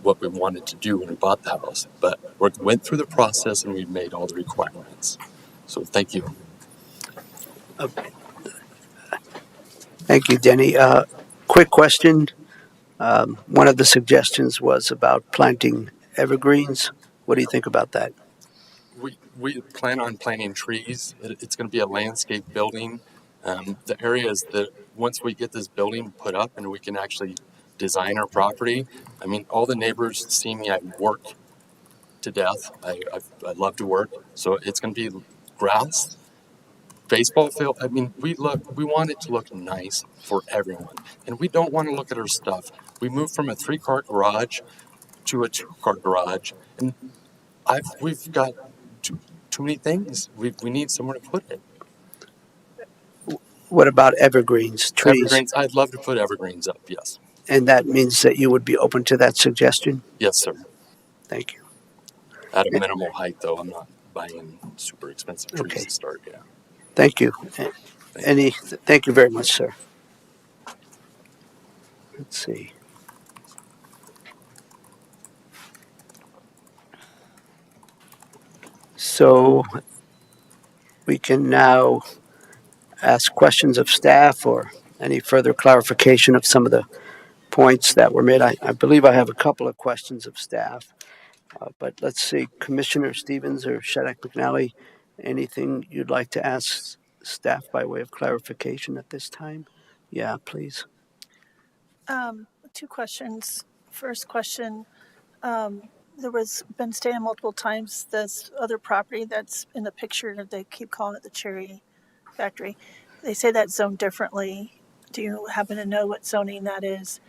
what we wanted to do when we bought the house, but we went through the process and we made all the requirements. So thank you. Thank you, Denny. Quick question. One of the suggestions was about planting evergreens. What do you think about that? We plan on planting trees. It's going to be a landscape building. The areas that once we get this building put up and we can actually design our property, I mean, all the neighbors see me at work to death. I love to work. So it's going to be grass, baseball field. I mean, we want it to look nice for everyone. And we don't want to look at our stuff. We moved from a 3-car garage to a 2-car garage. And we've got too many things. We need somewhere to put it. What about evergreens, trees? Evergreens, I'd love to put evergreens up, yes. And that means that you would be open to that suggestion? Yes, sir. Thank you. At a minimal height, though. I'm not buying super expensive trees Okay. to start, yeah. Thank you. Thank you very much, sir. Let's see. So we can now ask questions of staff or any further clarification of some of the points that were made. I believe I have a couple of questions of staff, but let's see, Commissioner Stevens or Shadrack McNally, anything you'd like to ask staff by way of clarification at this time? Yeah, please. 2 questions. First question, there was been stated multiple times this other property that's in the picture that they keep calling it the Cherry Factory. They say that's zoned differently. Do you happen to know what zoning that is?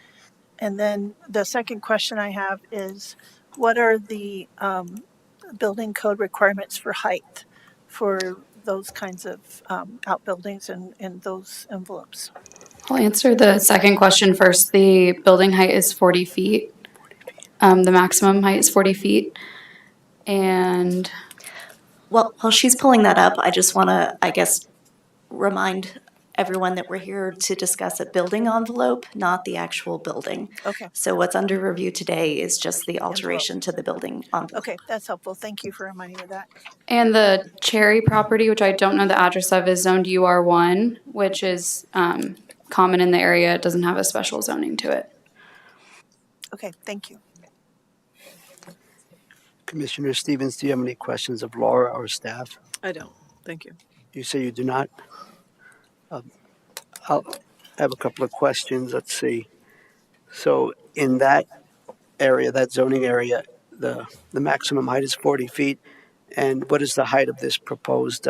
And then the second question I have is, what are the building code requirements for height for those kinds of outbuildings and those envelopes? I'll answer the second question first. The building height is 40 feet. The maximum height is 40 feet. And Well, while she's pulling that up, I just want to, I guess, remind everyone that we're here to discuss a building envelope, not the actual building. Okay. So what's under review today is just the alteration to the building envelope. Okay, that's helpful. Thank you for reminding me of that. And the Cherry property, which I don't know the address of, is zoned UR1, which is common in the area. It doesn't have a special zoning to it. Okay, thank you. Commissioner Stevens, do you have any questions of Laura or staff? I don't. Thank you. You say you do not? I'll have a couple of questions. Let's see. So in that area, that zoning area, the maximum height is 40 feet. And what is the height of this proposed?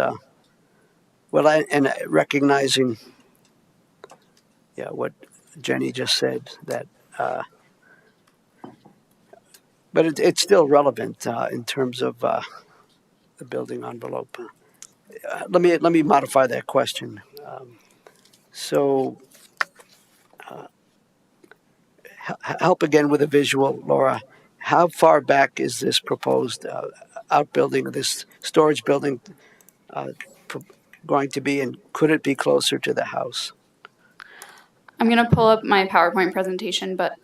Recognizing, what Jenny just said, that, but it's still relevant in terms of the building envelope. Let me modify that question. Help again with a visual, Laura. How far back is this proposed outbuilding, this storage building, going to be, and could it be closer to the house? I'm going to pull up my PowerPoint presentation, but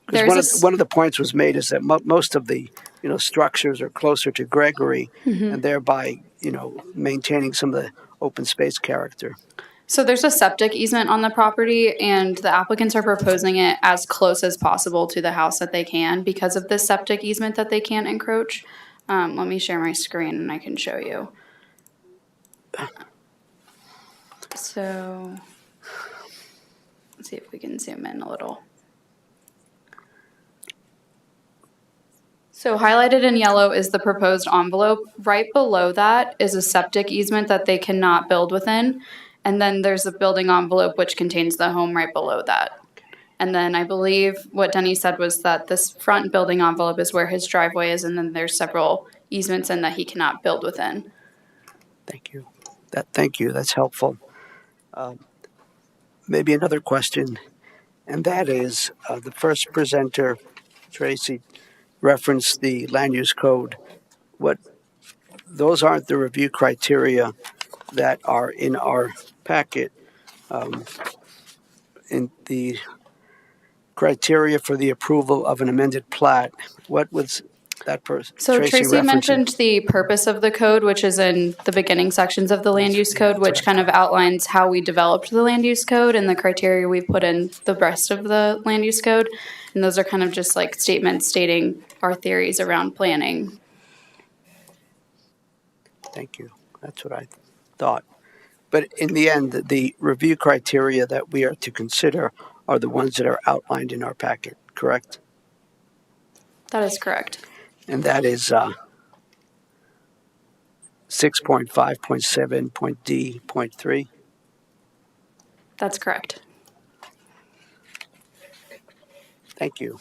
Because one of the points was made is that most of the structures are closer to Gregory, and thereby maintaining some of the open space character. So there's a septic easement on the property, and the applicants are proposing it as close as possible to the house that they can because of this septic easement that they can't encroach. Let me share my screen and I can show you. So let's see if we can zoom in a little. So highlighted in yellow is the proposed envelope. Right below that is a septic easement that they cannot build within. And then there's a building envelope which contains the home right below that. And then I believe what Denny said was that this front building envelope is where his driveway is, and then there's several easements in that he cannot build within. Thank you. Thank you. That's helpful. Maybe another question, and that is the first presenter, Tracy, referenced the land use code. Those aren't the review criteria that are in our packet. In the criteria for the approval of an amended plat, what was that person? So Tracy mentioned the purpose of the code, which is in the beginning sections of the land use code, which kind of outlines how we developed the land use code and the criteria we've put in the rest of the land use code. And those are kind of just like statements stating our theories around planning. Thank you. That's what I thought. But in the end, the review criteria that we are to consider are the ones that are outlined in our packet, correct? That is correct. And that is 6.5.7.D.3. That's correct. Thank you.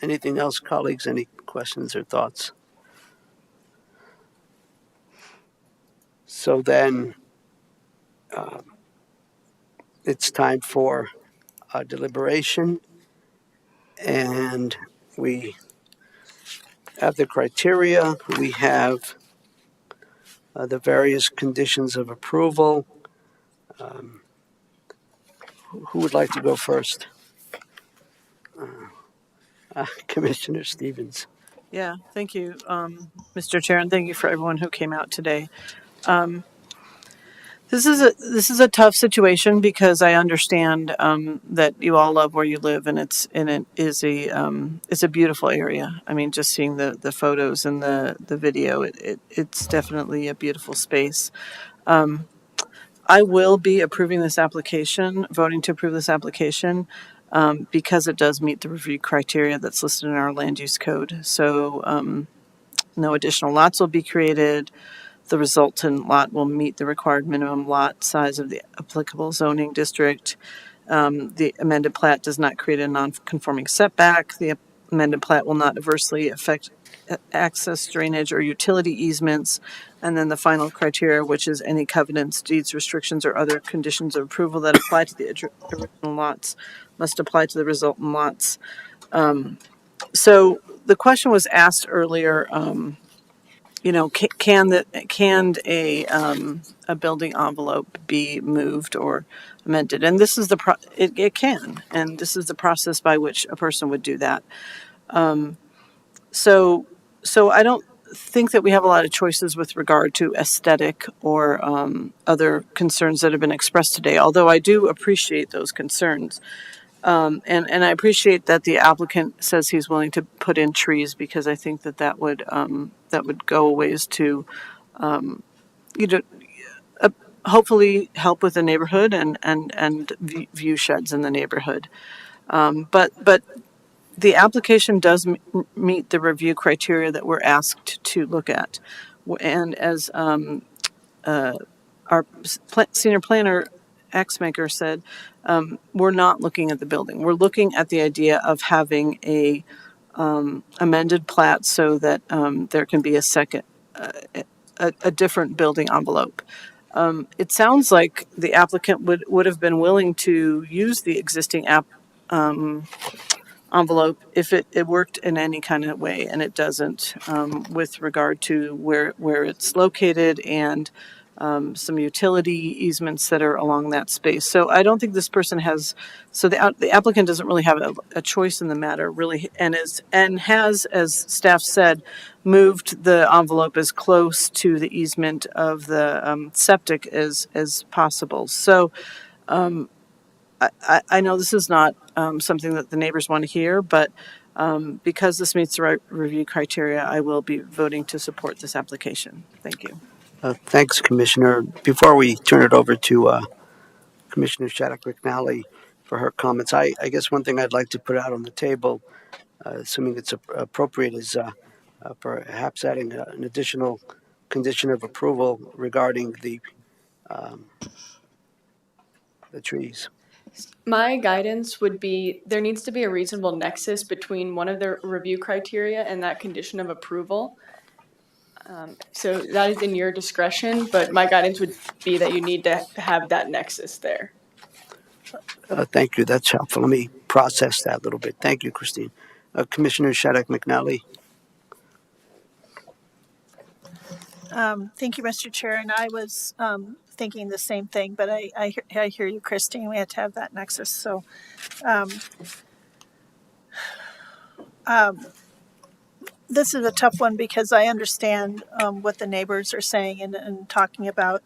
Anything else, colleagues? Any questions or thoughts? So then it's time for deliberation, and we have the criteria. We have the various conditions of approval. Who would like to go first? Commissioner Stevens. Yeah, thank you, Mr. Chair, and thank you for everyone who came out today. This is a tough situation because I understand that you all love where you live, and it is a beautiful area. I mean, just seeing the photos and the video, it's definitely a beautiful space. I will be approving this application, voting to approve this application, because it does meet the review criteria that's listed in our land use code. So no additional lots will be created. The resultant lot will meet the required minimum lot size of the applicable zoning district. the amended plat does not create a non-conforming setback. The amended plat will not adversely affect access, drainage, or utility easements. And then the final criteria, which is any covenants, deeds, restrictions, or other conditions of approval that apply to the original lots must apply to the resultant lots. So the question was asked earlier, can a building envelope be moved or amended? And this is it can, and this is the process by which a person would do that. So I don't think that we have a lot of choices with regard to aesthetic or other concerns that have been expressed today, although I do appreciate those concerns. And I appreciate that the applicant says he's willing to put in trees, because I think that would go a ways to, hopefully help with the neighborhood and view sheds in the neighborhood. But the application does meet the review criteria that we're asked to look at. And as our senior planner, X-Maker, said, we're not looking at the building. We're looking at the idea of having a amended plat so that there can be a second, a different building envelope. It sounds like the applicant would have been willing to use the existing envelope if it worked in any kind of way, and it doesn't, with regard to where it's located and some utility easements that are along that space. So I don't think this person has, so the applicant doesn't really have a choice in the matter, really, and has, as staff said, moved the envelope as close to the easement of the septic as possible. So I know this is not something that the neighbors want to hear, but because this meets the right review criteria, I will be voting to support this application. Thank you. Thanks, Commissioner. Before we turn it over to Commissioner Shattuck McNally for her comments, I guess one thing I'd like to put out on the table, assuming it's appropriate, is perhaps adding an additional condition of approval regarding the trees. My guidance would be there needs to be a reasonable nexus between one of the review criteria and that condition of approval. So that is in your discretion, but my guidance would be that you need to have that nexus there. Thank you. That's helpful. Let me process that a little bit. Thank you, Christine. Commissioner Shattuck McNally. Thank you, Mr. Chair. And I was thinking the same thing, but I hear you, Christine. We have to have that nexus. So this is a tough one because I understand what the neighbors are saying and talking about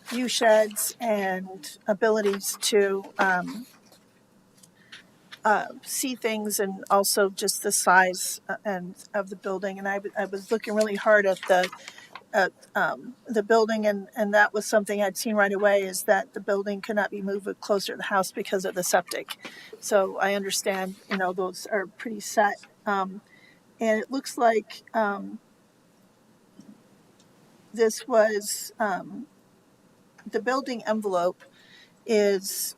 view sheds and abilities to see things, and also just the size and of the building. And I was looking really hard at the building, and that was something I'd seen right away, is that the building could not be moved closer to the house because of the septic. So I understand, those are pretty set. And it looks like this was the building envelope is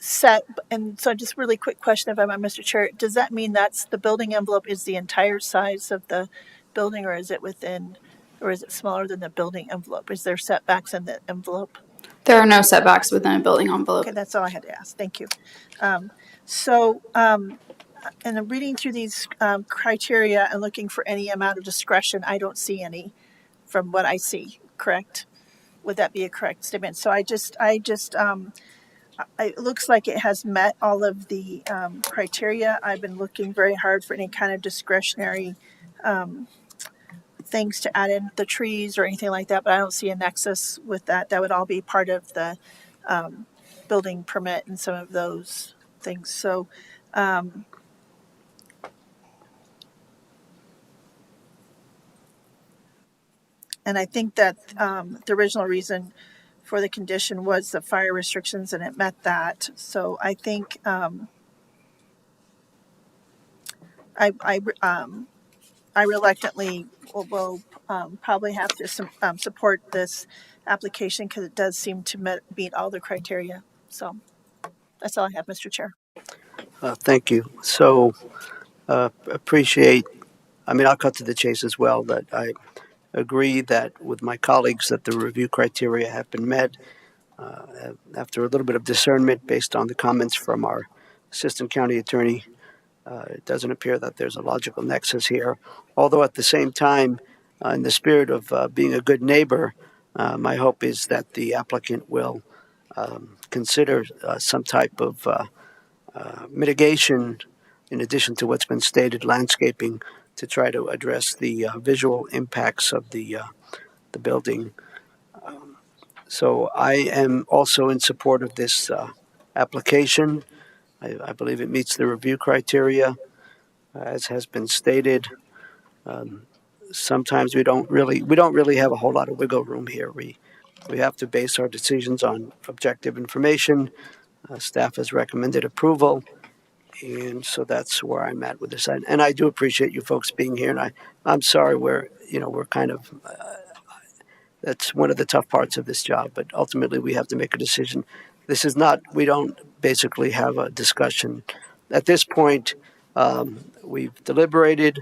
set. And so just really quick question, if I might, Mr. Chair, does that mean that's the building envelope is the entire size of the building, or is it within, or is it smaller than the building envelope? Is there setbacks in the envelope? There are no setbacks within a building envelope. Okay, that's all I had to ask. Thank you. And I'm reading through these criteria and looking for any amount of discretion. I don't see any from what I see, correct? Would that be a correct statement? So it looks like it has met all of the criteria. I've been looking very hard for any kind of discretionary things to add in, the trees or anything like that, but I don't see a nexus with that. That would all be part of the building permit and some of those things. So and I think that the original reason for the condition was the fire restrictions, and it met that. So I think I reluctantly will probably have to support this application because it does seem to meet all the criteria. So that's all I have, Mr. Chair. Thank you. So appreciate. I mean, I'll cut to the chase as well. That I agree that with my colleagues that the review criteria have been met. After a little bit of discernment based on the comments from our assistant county attorney, it doesn't appear that there's a logical nexus here. Although at the same time, in the spirit of being a good neighbor, my hope is that the applicant will consider some type of mitigation in addition to what's been stated, landscaping, to try to address the visual impacts of the building. So I am also in support of this application. I believe it meets the review criteria, as has been stated. Um, Sometimes we don't really have a whole lot of wiggle room here. We have to base our decisions on objective information. Staff has recommended approval, and so that's where I'm at with this. And I do appreciate you folks being here. And I'm sorry we're kind of that's one of the tough parts of this job. But ultimately, we have to make a decision. This is not. We don't basically have a discussion at this point. We've deliberated.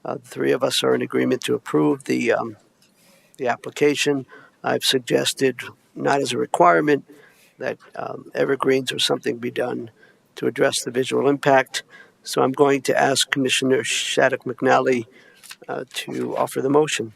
The three of us are in agreement to approve the application. I've suggested, not as a requirement, that evergreens or something be done to address the visual impact. So I'm going to ask Commissioner Shattuck McNally to offer the motion.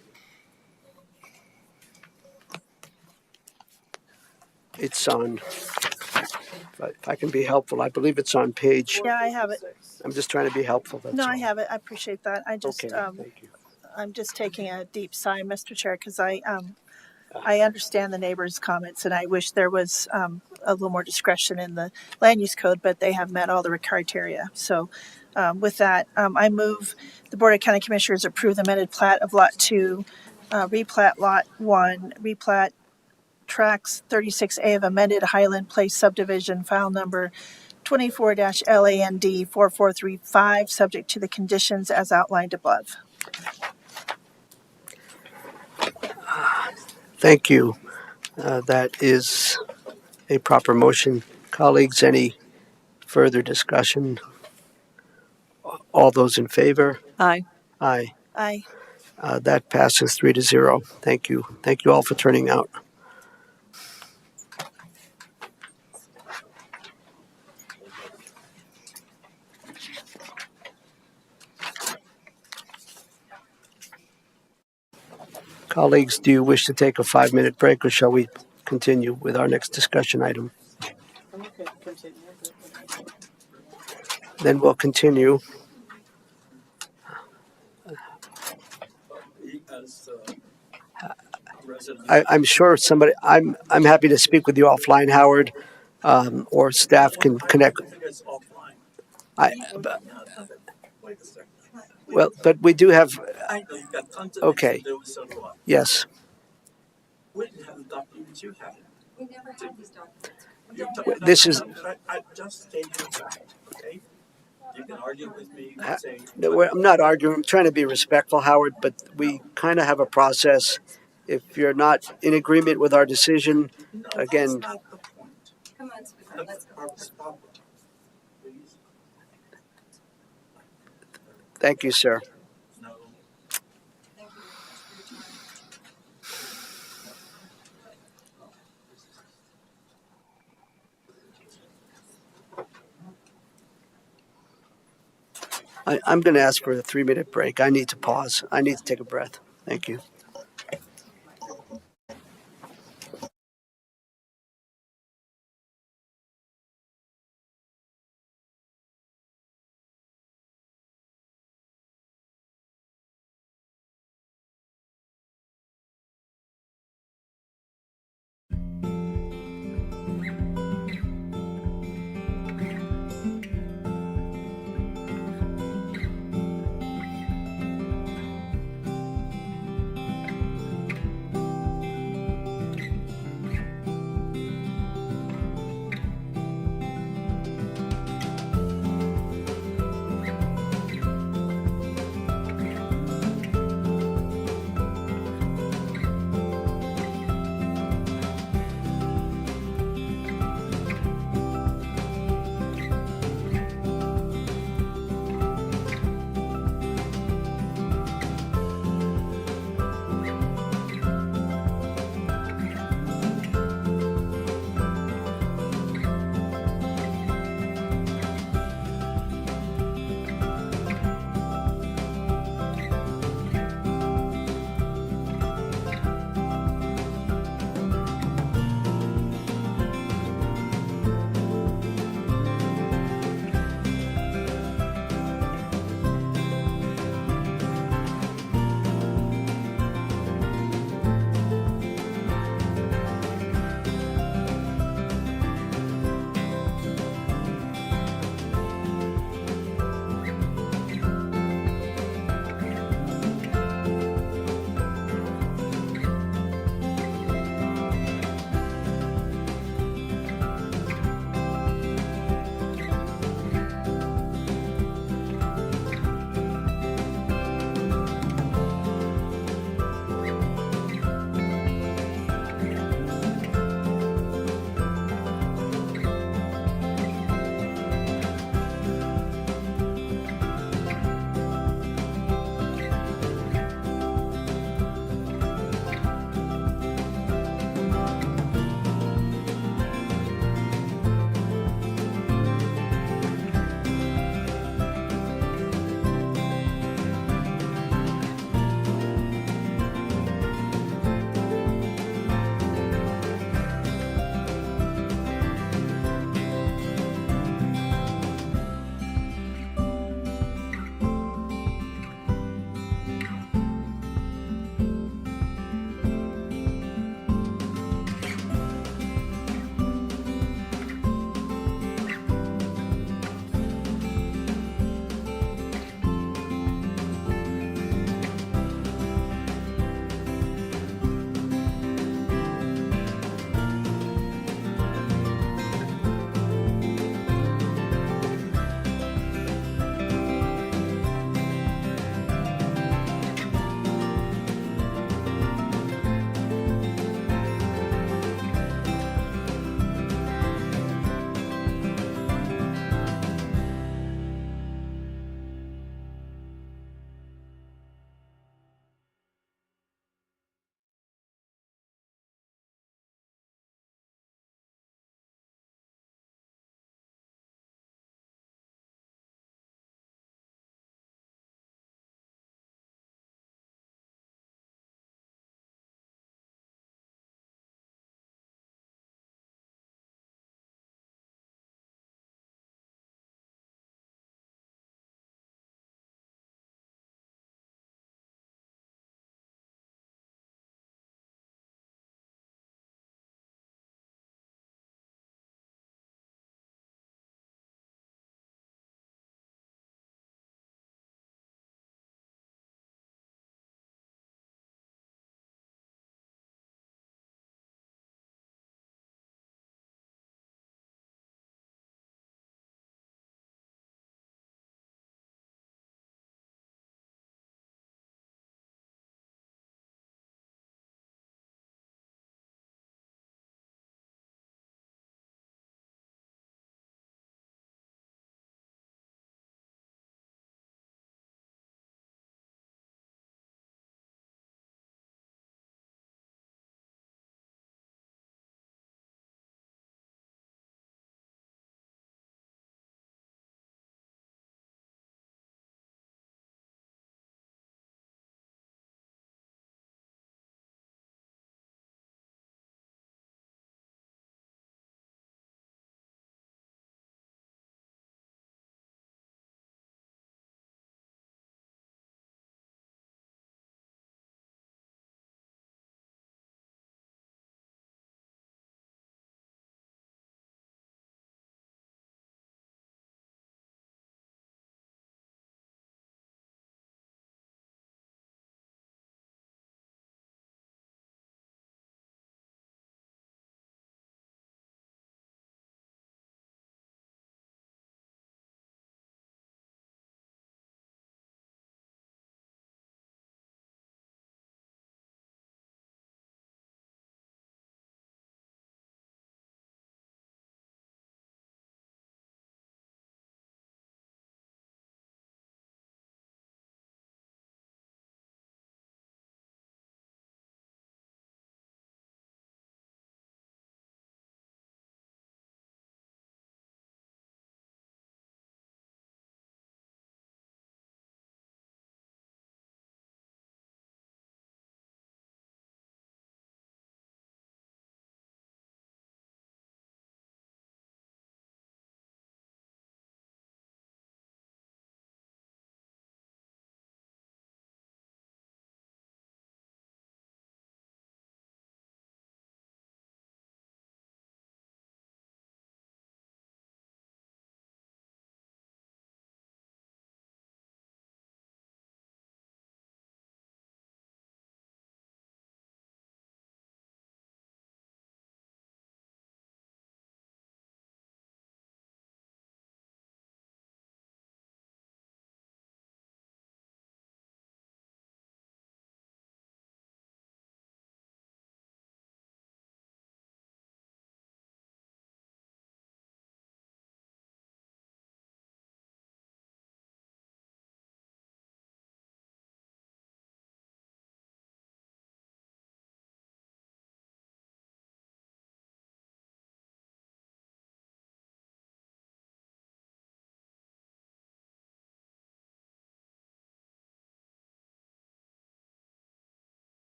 It's on, if I can be helpful, I believe it's on page. Yeah, I have it. I'm just trying to be helpful. That's No, all. I have it. I appreciate that. I just, Okay, thank you. I'm just taking a deep sigh, Mr. Chair, because I understand the neighbors' comments, and I wish there was a little more discretion in the land use code, but they have met all the criteria. So with that, I move the Board of County Commissioners approve the amended plat of Lot 2, replat Lot 1, replat tracks 36A of amended Highland Place subdivision, file number 24-LAND 4435, subject to the conditions as outlined above. Thank you. That is a proper motion. Colleagues, any further discussion? All those in favor? Aye. Aye. Aye. That passes 3-0. Thank you. Thank you all for turning out. Colleagues, do you wish to take a 5-minute break, or shall we continue with our next discussion item? Then we'll continue. I'm sure somebody. I'm happy to speak with you offline, Howard, or staff can connect. Well, but we do have. Okay. Yes. We didn't have the documents you had. We never had these documents. This is. I just stated a fact, okay? You can argue with me and say. I'm not arguing. I'm trying to be respectful, Howard, but we kind of have a process. If you're not in agreement with our decision, again. That's not the point. Come on, sweetheart, let's go. Stop it, please. Thank you, sir. No. Thank you for your time. I'm going to ask for a 3-minute break. I need to pause. I need to take a breath. Thank you.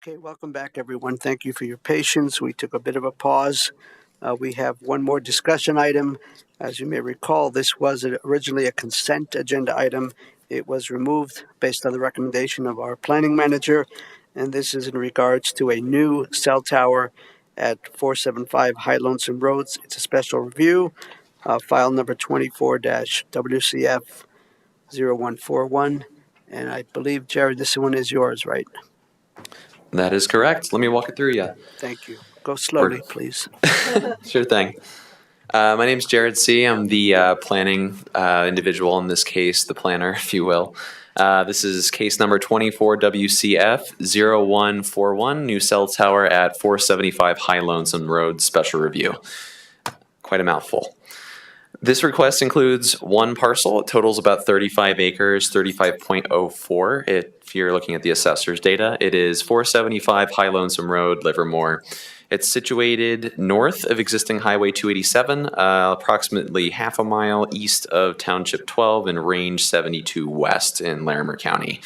Okay, welcome back, everyone. Thank you for your patience. We took a bit of a pause. We have one more discussion item. As you may recall, this was originally a consent agenda item. It was removed based on the recommendation of our planning manager, and this is in regards to a new cell tower at 475 High Lonesome Roads. It's a special review, file number 24-WCF 0141. And I believe, Jared, this one is yours, right? That is correct. Let me walk it through you. Thank you. Go slowly, please. Sure thing. My name is Jared C. I'm the planning individual in this case, the planner, if you will. This is case number 24-WCF 0141, new cell tower at 475 High Lonesome Road, special review. Quite a mouthful. This request includes one parcel. It totals about 35 acres, 35.04. If you're looking at the assessor's data, it is 475 High Lonesome Road, Livermore. It's situated north of existing Highway 287, approximately half a mile east of Township 12 and Range 72 West in Larimer County.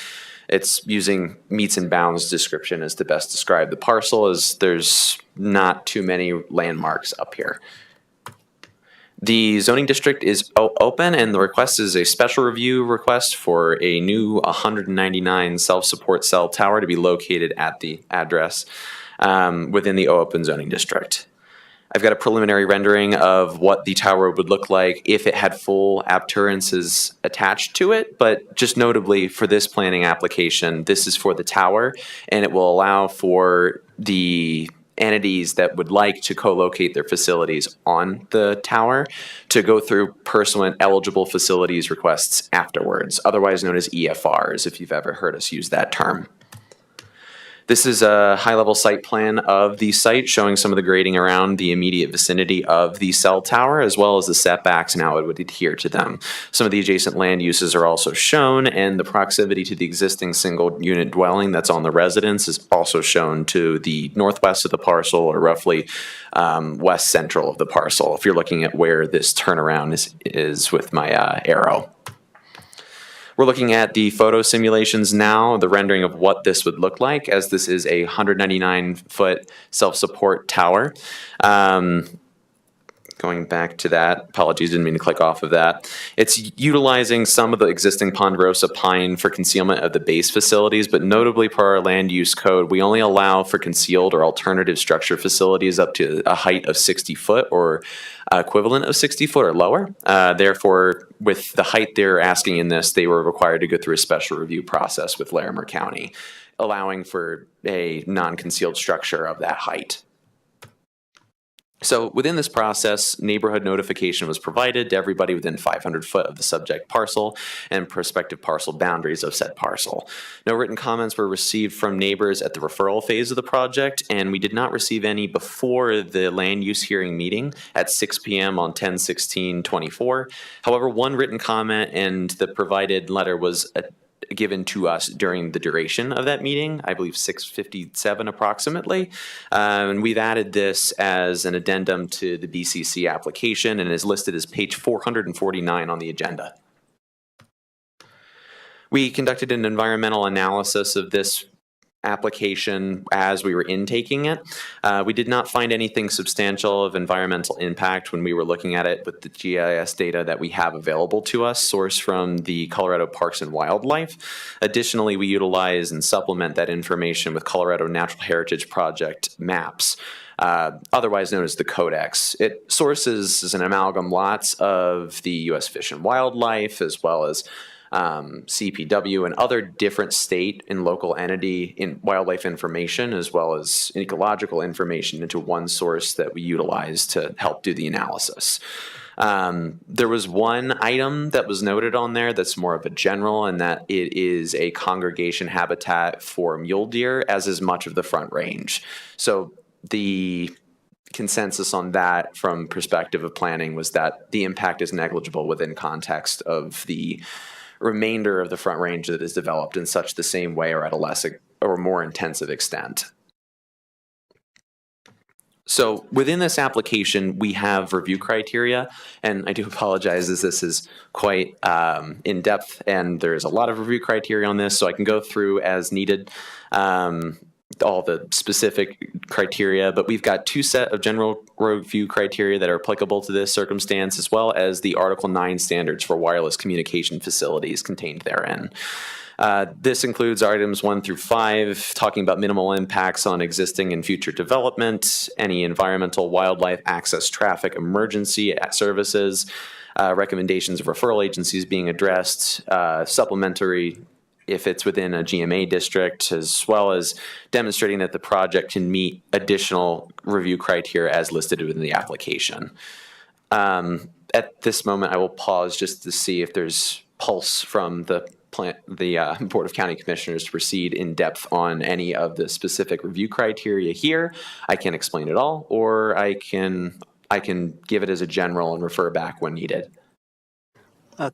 It's using meets and bounds description as to best describe the parcel, as there's not too many landmarks up here. The zoning district is open, and the request is a special review request for a new 199 self-support cell tower to be located at the address within the open zoning district. I've got a preliminary rendering of what the tower would look like if it had full appurtenances attached to it, but just notably for this planning application, this is for the tower, and it will allow for the entities that would like to co-locate their facilities on the tower to go through pursuant eligible facilities requests afterwards, otherwise known as EFRs, if you've ever heard us use that term. This is a high-level site plan of the site showing some of the grading around the immediate vicinity of the cell tower, as well as the setbacks and how it would adhere to them. Some of the adjacent land uses are also shown, and the proximity to the existing single-unit dwelling that's on the residence is also shown to the northwest of the parcel, or roughly west central of the parcel, if you're looking at where this turnaround is with my arrow. We're looking at the photo simulations now, the rendering of what this would look like, as this is a 199-foot self-support tower. Going back to that, apologies, didn't mean to click off of that. It's utilizing some of the existing ponderosa pine for concealment of the base facilities, but notably per our land use code, we only allow for concealed or alternative structure facilities up to a height of 60 foot or equivalent of 60 foot or lower. Therefore, with the height they're asking in this, they were required to go through a special review process with Larimer County, allowing for a non-concealed structure of that height. So within this process, neighborhood notification was provided to everybody within 500 foot of the subject parcel and prospective parcel boundaries of said parcel. No written comments were received from neighbors at the referral phase of the project, and we did not receive any before the land use hearing meeting at 6 p.m. on 10/16/24. However, one written comment and the provided letter was given to us during the duration of that meeting, I believe 6:57 approximately. And we've added this as an addendum to the BCC application and is listed as page 449 on the agenda. We conducted an environmental analysis of this application as we were intaking it. We did not find anything substantial of environmental impact when we were looking at it with the GIS data that we have available to us, sourced from the Colorado Parks and Wildlife. Additionally, we utilize and supplement that information with Colorado Natural Heritage Project maps, otherwise known as the Codex. It sources as an amalgam lots of the U.S. Fish and Wildlife, as well as CPW and other different state and local entity in wildlife information, as well as ecological information, into one source that we utilize to help do the analysis. There was one item that was noted on there that's more of a general, and that it is a congregation habitat for mule deer, as is much of the Front Range. So the consensus on that from perspective of planning was that the impact is negligible within context of the remainder of the Front Range that is developed in such the same way or at a less or more intensive extent. So within this application, we have review criteria, and I do apologize as this is quite in-depth and there's a lot of review criteria on this, so I can go through as needed. all the specific criteria, but we've got two set of general review criteria that are applicable to this circumstance, as well as the Article 9 standards for wireless communication facilities contained therein. This includes items 1 through 5, talking about minimal impacts on existing and future development, any environmental, wildlife, access, traffic, emergency services, recommendations of referral agencies being addressed, supplementary if it's within a GMA district, as well as demonstrating that the project can meet additional review criteria as listed within the application. At this moment, I will pause just to see if there's pulse from the Board of County Commissioners to proceed in depth on any of the specific review criteria here. I can explain it all, or I can give it as a general and refer back when needed.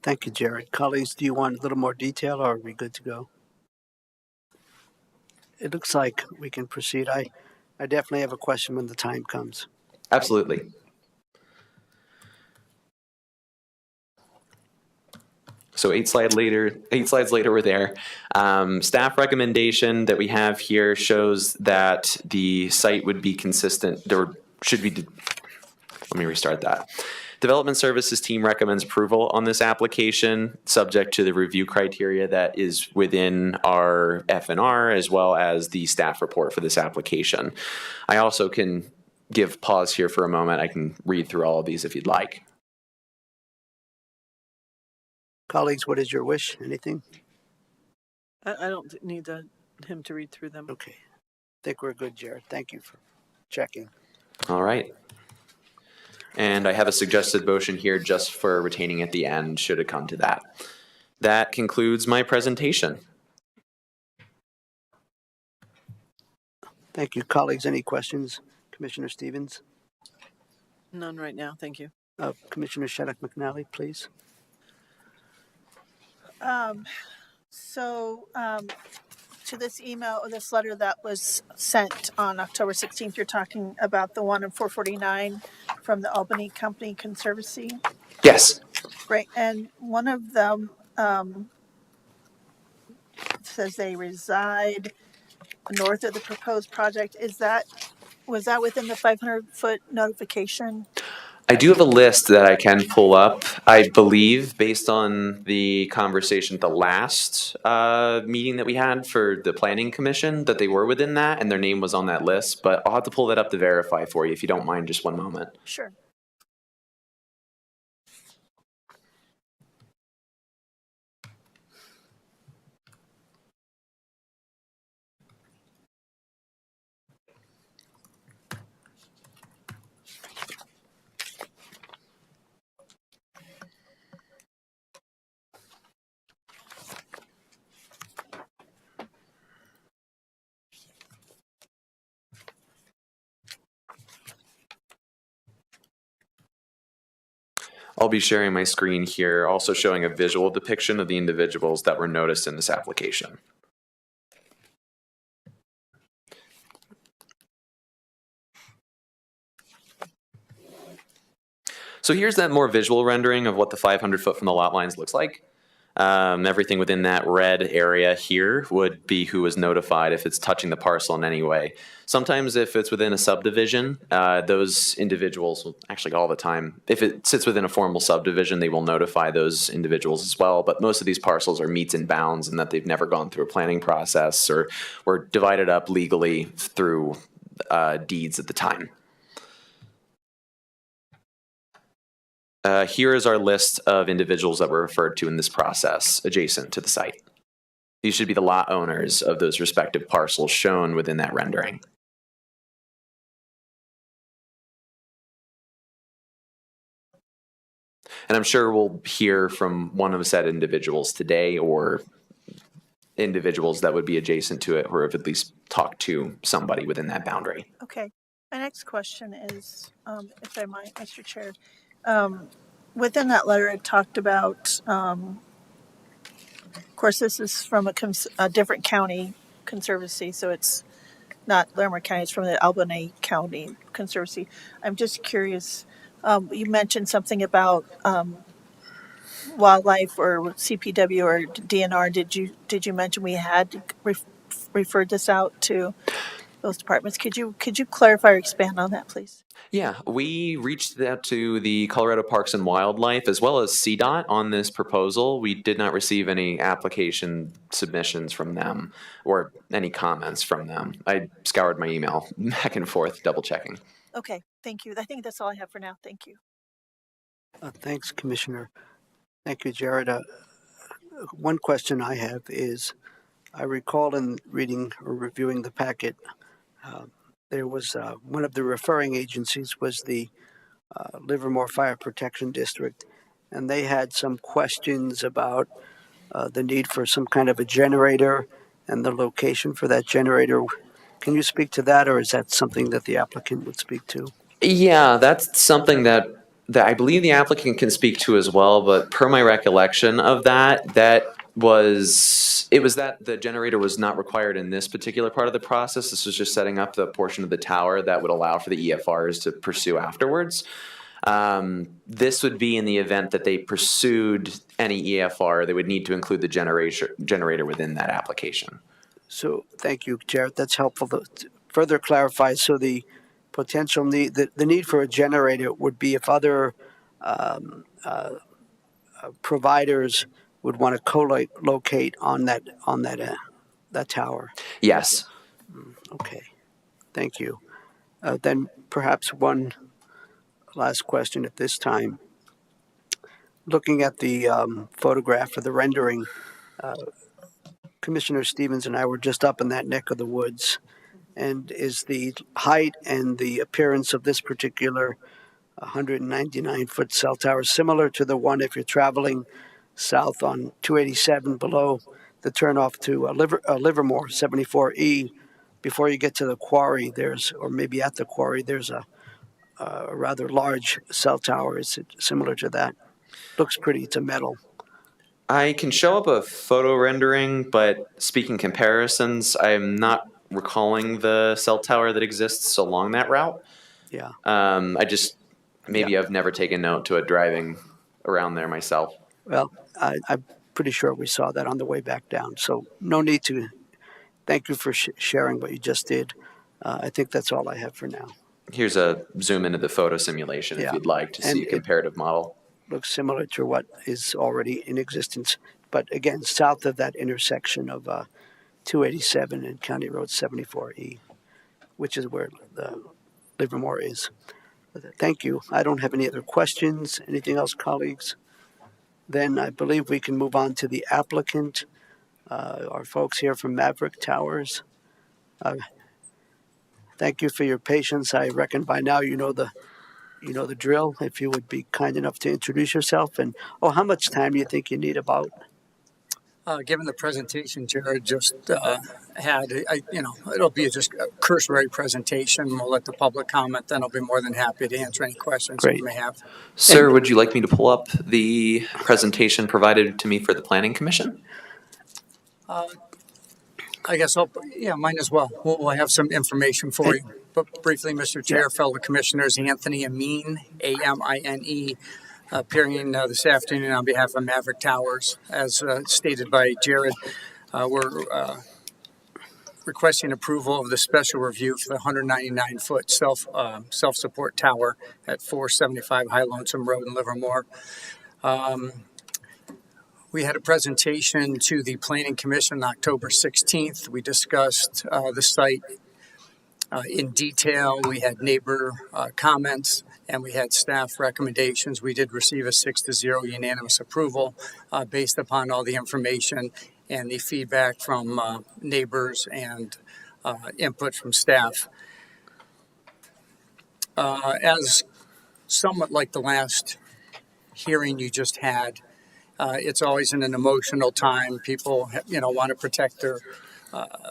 Thank you, Jared. Colleagues, do you want a little more detail, or are we good to go? It looks like we can proceed. I definitely have a question when the time comes. Absolutely. So 8 slides later, we're there. Staff recommendation that we have here shows that the site would be consistent. There should be, let me restart that. Development Services team recommends approval on this application, subject to the review criteria that is within our F&R, as well as the staff report for this application. I also can give pause here for a moment. I can read through all of these if you'd like. Colleagues, what is your wish? Anything? I don't need him to read through them. Okay. I think we're good, Jared. Thank you for checking. All right. And I have a suggested motion here just for retaining at the end, should it come to that. That concludes my presentation. Thank you. Colleagues, any questions? Commissioner Stevens? None right now, thank you. Commissioner Shattuck McNally, please. To this email or this letter that was sent on October 16th, you're talking about the one in 449 from the Albany Company Conservancy? Yes. Right, and one of them says they reside north of the proposed project. Was that within the 500-foot notification? I do have a list that I can pull up. I believe, based on the conversation at the last meeting that we had for the Planning Commission, that they were within that and their name was on that list. But I'll have to pull that up to verify for you if you don't mind just one moment. Sure. I'll be sharing my screen here, also showing a visual depiction of the individuals that were noticed in this application. So here's that more visual rendering of what the 500 foot from the lot lines looks like. Everything within that red area here would be who was notified if it's touching the parcel in any way. Sometimes if it's within a subdivision, those individuals, actually all the time, if it sits within a formal subdivision, they will notify those individuals as well. But most of these parcels are meets and bounds in that they've never gone through a planning process or were divided up legally through deeds at the time. Here is our list of individuals that were referred to in this process adjacent to the site. These should be the lot owners of those respective parcels shown within that rendering. And I'm sure we'll hear from one of said individuals today or individuals that would be adjacent to it or have at least talked to somebody within that boundary. Okay. My next question is, if I might, Mr. Chair. Within that letter, it talked about, of course, this is from a different county conservancy, so it's not Larimer County, it's from the Albany County Conservancy. I'm just curious, you mentioned something about wildlife or CPW or DNR. Did you mention we had referred this out to those departments. Could you clarify or expand on that, please? Yeah, we reached out to the Colorado Parks and Wildlife as well as CDOT on this proposal. We did not receive any application submissions from them or any comments from them. I scoured my email back and forth, double checking. Okay, thank you. I think that's all I have for now. Thank you. Thanks, Commissioner. Thank you, Jared. One question I have is, I recall in reading or reviewing the packet, there was one of the referring agencies was the Livermore Fire Protection District, and they had some questions about the need for some kind of a generator and the location for that generator. Can you speak to that, or is that something that the applicant would speak to? Yeah, that's something that I believe the applicant can speak to as well, but per my recollection of that was that the generator was not required in this particular part of the process. This was just setting up the portion of the tower that would allow for the EFRs to pursue afterwards. This would be in the event that they pursued any EFR, they would need to include the generator within that application. So thank you, Jared. That's helpful to further clarify. So the potential need, the need for a generator would be if other providers would want to co-locate on that tower. Yes. Okay, thank you. Then perhaps one last question at this time. Looking at the photograph of the rendering, Commissioner Stevens and I were just up in that neck of the woods. And is the height and the appearance of this particular 199-foot cell tower similar to the one if you're traveling south on 287 below the turnoff to Livermore 74E? Before you get to the quarry, or maybe at the quarry, there's a rather large cell tower. Is it similar to that? Looks pretty. It's a metal. I can show up a photo rendering, but speaking comparisons, I'm not recalling the cell tower that exists along that route. Yeah. I've never taken note to it driving around there myself. Well, I'm pretty sure we saw that on the way back down. So no need to. Thank you for sharing what you just did. I think that's all I have for now. Here's a zoom into the photo simulation if you'd like to see a comparative model. Looks similar to what is already in existence, but again, south of that intersection of 287 and County Road 74E, which is where the Livermore is. Thank you. I don't have any other questions. Anything else, colleagues? Then I believe we can move on to the applicant, our folks here from Maverick Towers. Thank you for your patience. I reckon by now you know the drill. If you would be kind enough to introduce yourself, and how much time do you think you need about? Given the presentation Jared just had, it'll be just a cursory presentation. We'll let the public comment, then I'll be more than happy to answer any questions you may have. Sir, would you like me to pull up the presentation provided to me for the Planning Commission? I guess mine as well. We'll have some information for you. But briefly, Mr. Chair, fellow commissioners, Anthony Amine, A-M-I-N-E, appearing this afternoon on behalf of Maverick Towers. As stated by Jared, we're requesting approval of the special review for the 199-foot self-support tower at 475 High Lonesome Road in Livermore. We had a presentation to the Planning Commission on October 16th. We discussed the site in detail. We had neighbor comments and we had staff recommendations. We did receive a 6-0 unanimous approval based upon all the information and the feedback from neighbors and input from staff. As somewhat like the last hearing you just had, it's always in an emotional time. People, want to protect their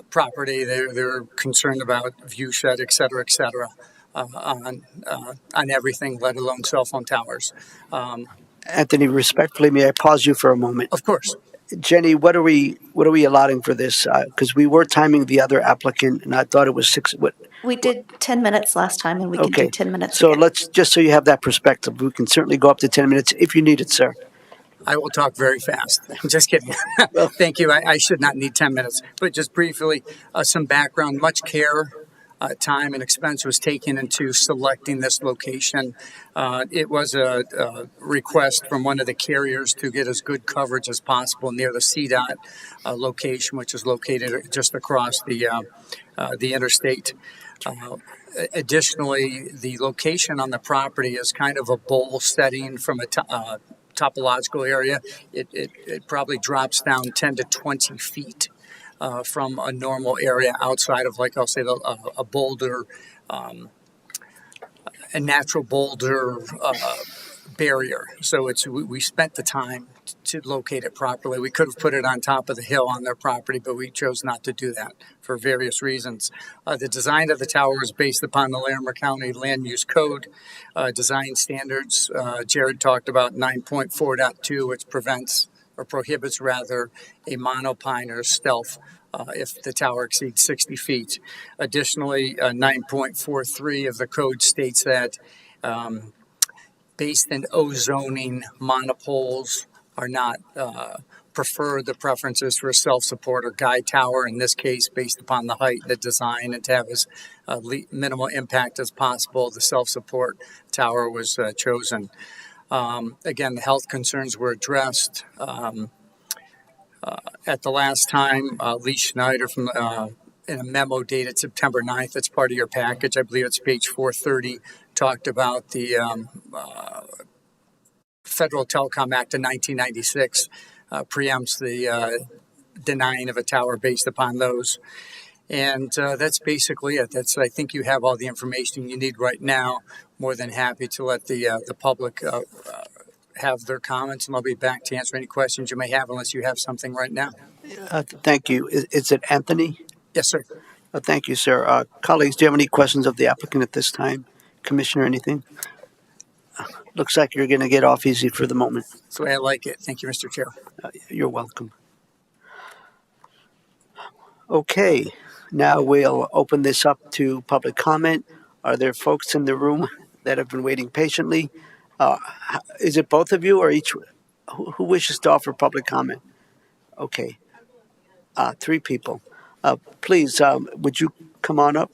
property. They're concerned about view shed, et cetera, on everything, let alone cell phone towers. Anthony, respectfully, may I pause you for a moment? Of course. Jenny, what are we allotting for this? Because we were timing the other applicant, and I thought it was 6. We did 10 minutes last time, and we can do 10 minutes So again. let's, just so you have that perspective, we can certainly go up to 10 minutes if you need it, sir. I will talk very fast. I'm just kidding. Thank you. I should not need 10 minutes, but just briefly, some background. Much care, time, and expense was taken into selecting this location. It was a request from one of the carriers to get as good coverage as possible near the CDOT location, which is located just across the interstate. Additionally, the location on the property is kind of a bowl setting from a topological area. It probably drops down 10 to 20 feet from a normal area outside of, like I'll say, a boulder, a natural boulder barrier. So we spent the time to locate it properly. We could have put it on top of the hill on their property, but we chose not to do that for various reasons. The design of the tower is based upon the Larimer County Land Use Code design standards. Jared talked about 9.4.2, which prevents or prohibits rather a monopine or stealth if the tower exceeds 60 feet. Additionally, 9.43 of the code states that based in O-zoning, monopoles are not preferred. The preference is for a self-support or guide tower, in this case, based upon the height, the design, and to have as minimal impact as possible. The self-support tower was chosen. Again, the health concerns were addressed. At the last time, Lee Schneider from in a memo dated September 9th, that's part of your package, I believe it's page 430, talked about the Federal Telecom Act of 1996 preempts the denying of a tower based upon those. And that's basically it. I think you have all the information you need right now. More than happy to let the public have their comments, and I'll be back to answer any questions you may have, unless you have something right now. Thank you. Is it Anthony? Yes, sir. Thank you, sir. Colleagues, do you have any questions of the applicant at this time? Commissioner, anything? Looks like you're going to get off easy for the moment. That's the way I like it. Thank you, Mr. Chair. You're welcome. Okay, now we'll open this up to public comment. Are there folks in the room that have been waiting patiently? Is it both of you or each? Who wishes to offer public comment? Okay, 3 people. Please, would you come on up?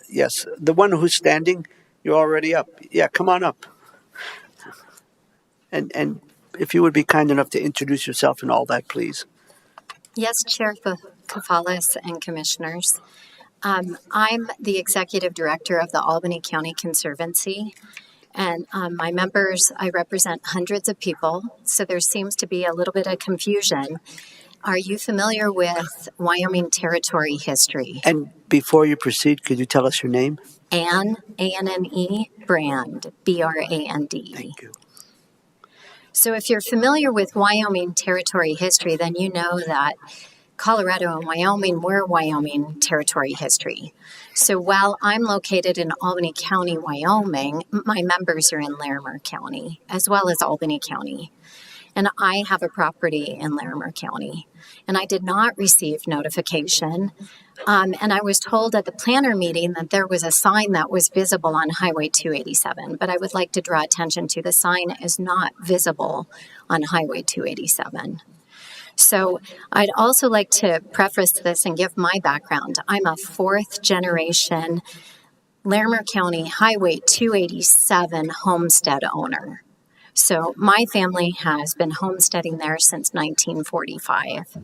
Yes, the one who's standing, you're already up. Yeah, come on up. And if you would be kind enough to introduce yourself and all that, please. Yes, Chair Kafalis and Commissioners. I'm the Executive Director of the Albany County Conservancy. And my members, I represent hundreds of people, so there seems to be a little bit of confusion. Are you familiar with Wyoming territory history? And before you proceed, could you tell us your name? Anne, A-N-N-E, Brand, B-R-A-N-D. Thank you. So if you're familiar with Wyoming territory history, then you know that Colorado and Wyoming were Wyoming territory history. So while I'm located in Albany County, Wyoming, my members are in Larimer County, as well as Albany County. And I have a property in Larimer County. And I did not receive notification. And I was told at the planner meeting that there was a sign that was visible on Highway 287. But I would like to draw attention to the sign is not visible on Highway 287. So I'd also like to preface this and give my background. I'm a 4th generation Larimer County Highway 287 homestead owner. So my family has been homesteading there since 1945.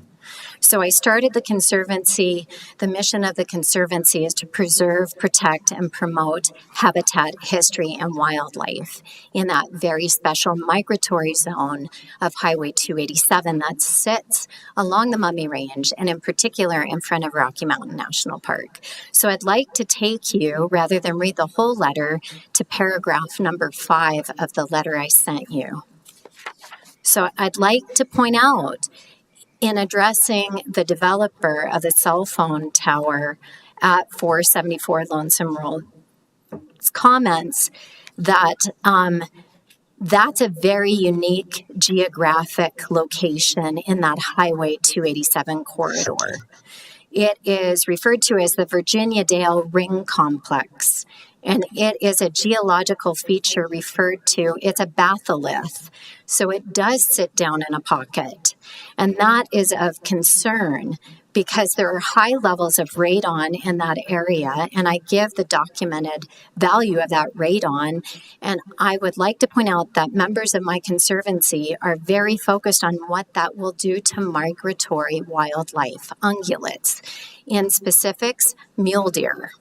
So I started the Conservancy. The mission of the Conservancy is to preserve, protect, and promote habitat, history, and wildlife in that very special migratory zone of Highway 287 that sits along the Mummy Range, and in particular in front of Rocky Mountain National Park. So I'd like to take you, rather than read the whole letter, to paragraph number 5 of the letter I sent you. So I'd like to point out, in addressing the developer of the cell phone tower at 474 Lonesome Road, comments that that's a very unique geographic location in that Highway 287 corridor. It is referred to as the Virginia Dale Ring Complex. and it is a geological feature referred to, it's a batholith. So it does sit down in a pocket. And that is of concern because there are high levels of radon in that area. And I give the documented value of that radon. And I would like to point out that members of my conservancy are very focused on what that will do to migratory wildlife, ungulates. In specifics, mule deer,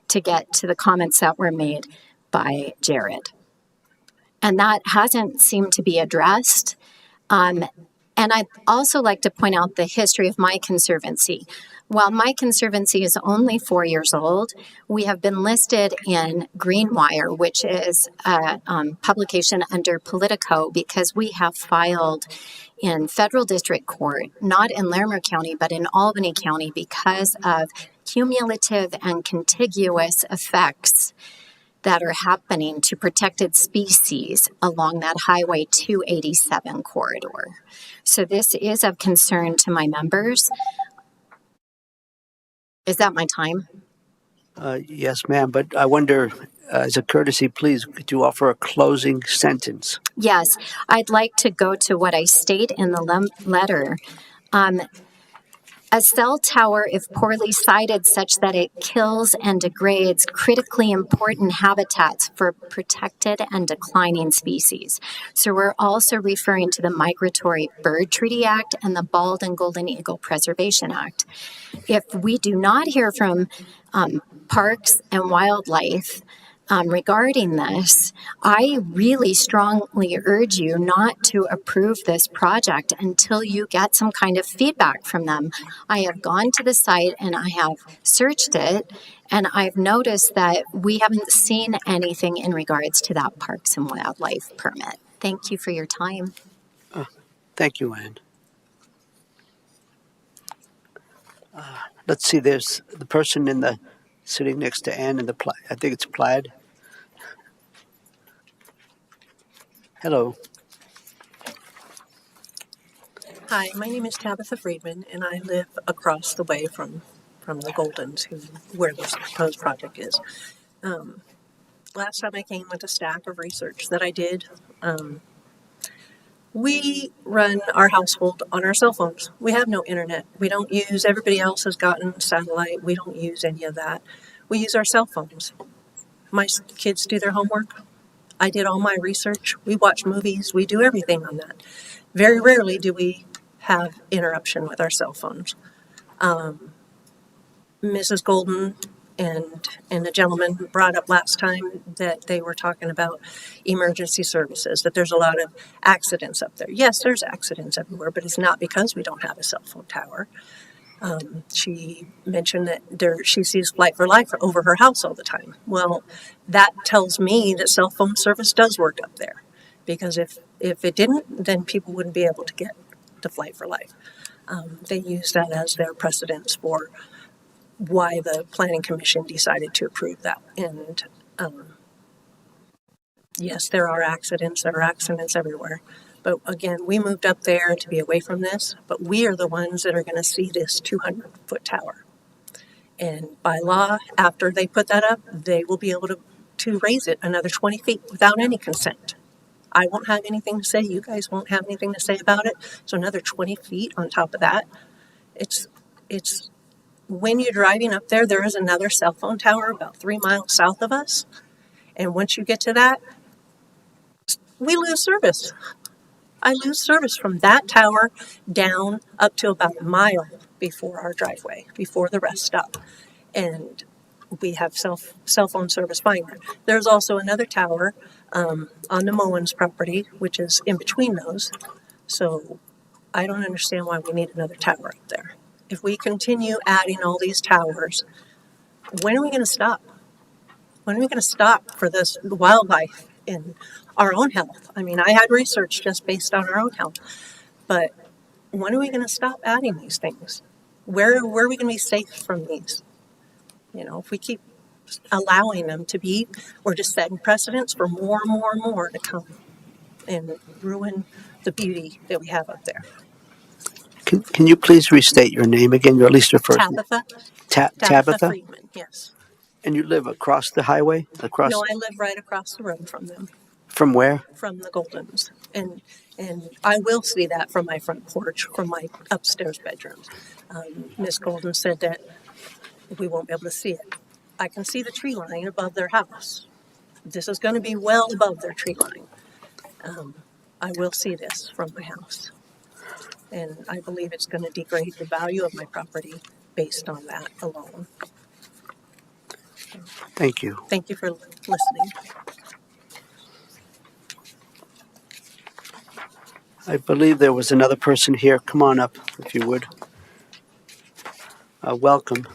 to get to the comments that were made by Jared. And that hasn't seemed to be addressed. And I'd also like to point out the history of my conservancy. While my conservancy is only 4 years old, we have been listed in Greenwire, which is a publication under Politico, because we have filed in federal district court, not in Larimer County, but in Albany County, because of cumulative and contiguous effects that are happening to protected species along that Highway 287 corridor. So this is of concern to my members. Is that my time? Yes, ma'am, but I wonder, as a courtesy, please, could you offer a closing sentence? Yes, I'd like to go to what I state in the letter. A cell tower, if poorly sited such that it kills and degrades critically important habitats for protected and declining species. So we're also referring to the Migratory Bird Treaty Act and the Bald and Golden Eagle Preservation Act. If we do not hear from parks and wildlife regarding this, I really strongly urge you not to approve this project until you get some kind of feedback from them. I have gone to the site and I have searched it, and I've noticed that we haven't seen anything in regards to that Parks and Wildlife permit. Thank you for your time. Thank you, Ann. Let's see, there's the person sitting next to Ann in the I think it's plaid. Hello. Hi, my name is Tabitha Friedman, and I live across the way from the Goldens, where this proposed project is. Last time I came with a stack of research that I did. We run our household on our cell phones. We have no internet. We don't use, everybody else has gotten satellite. We don't use any of that. We use our cell phones. My kids do their homework. I did all my research. We watch movies. We do everything on that. Very rarely do we have interruption with our cell phones. Mrs. Golden and the gentleman brought up last time that they were talking about emergency services, that there's a lot of accidents up there. Yes, there's accidents everywhere, but it's not because we don't have a cell phone tower. She mentioned that she sees Flight for Life over her house all the time. Well, that tells me that cell phone service does work up there, because if it didn't, then people wouldn't be able to get to Flight for Life. They use that as their precedence for why the Planning Commission decided to approve that. And yes, there are accidents. There are accidents everywhere. But again, we moved up there to be away from this, but we are the ones that are going to see this 200-foot tower. And by law, after they put that up, they will be able to raise it another 20 feet without any consent. I won't have anything to say. You guys won't have anything to say about it. So another 20 feet on top of that. It's when you're driving up there, there is another cell phone tower about 3 miles south of us. And once you get to that, we lose service. I lose service from that tower down up to about a mile before our driveway, before the rest stop. And we have cell phone service fine. There's also another tower on the Mowens property, which is in between those. So I don't understand why we need another tower up there. If we continue adding all these towers, when are we going to stop? When are we going to stop for this wildlife in our own health? I mean, I had research just based on our own health, but when are we going to stop adding these things? Where are we going to be safe from these? You know, if we keep allowing them to be, we're just setting precedents for more and more and more to come and ruin the beauty that we have up there. Can you please restate your name again, or at least your first name? Tabitha. Tabitha? Friedman, yes. And you live across the highway? Across No, I live right across the road from them, from where? from the Goldens. And I will see that from my front porch, from my upstairs bedrooms. Miss Golden said that we won't be able to see it. I can see the tree line above their house. This is going to be well above their tree line. I will see this from my house. And I believe it's going to degrade the value of my property based on that alone. Thank you. Thank you for listening. I believe there was another person here. Come on up, if you would. Welcome.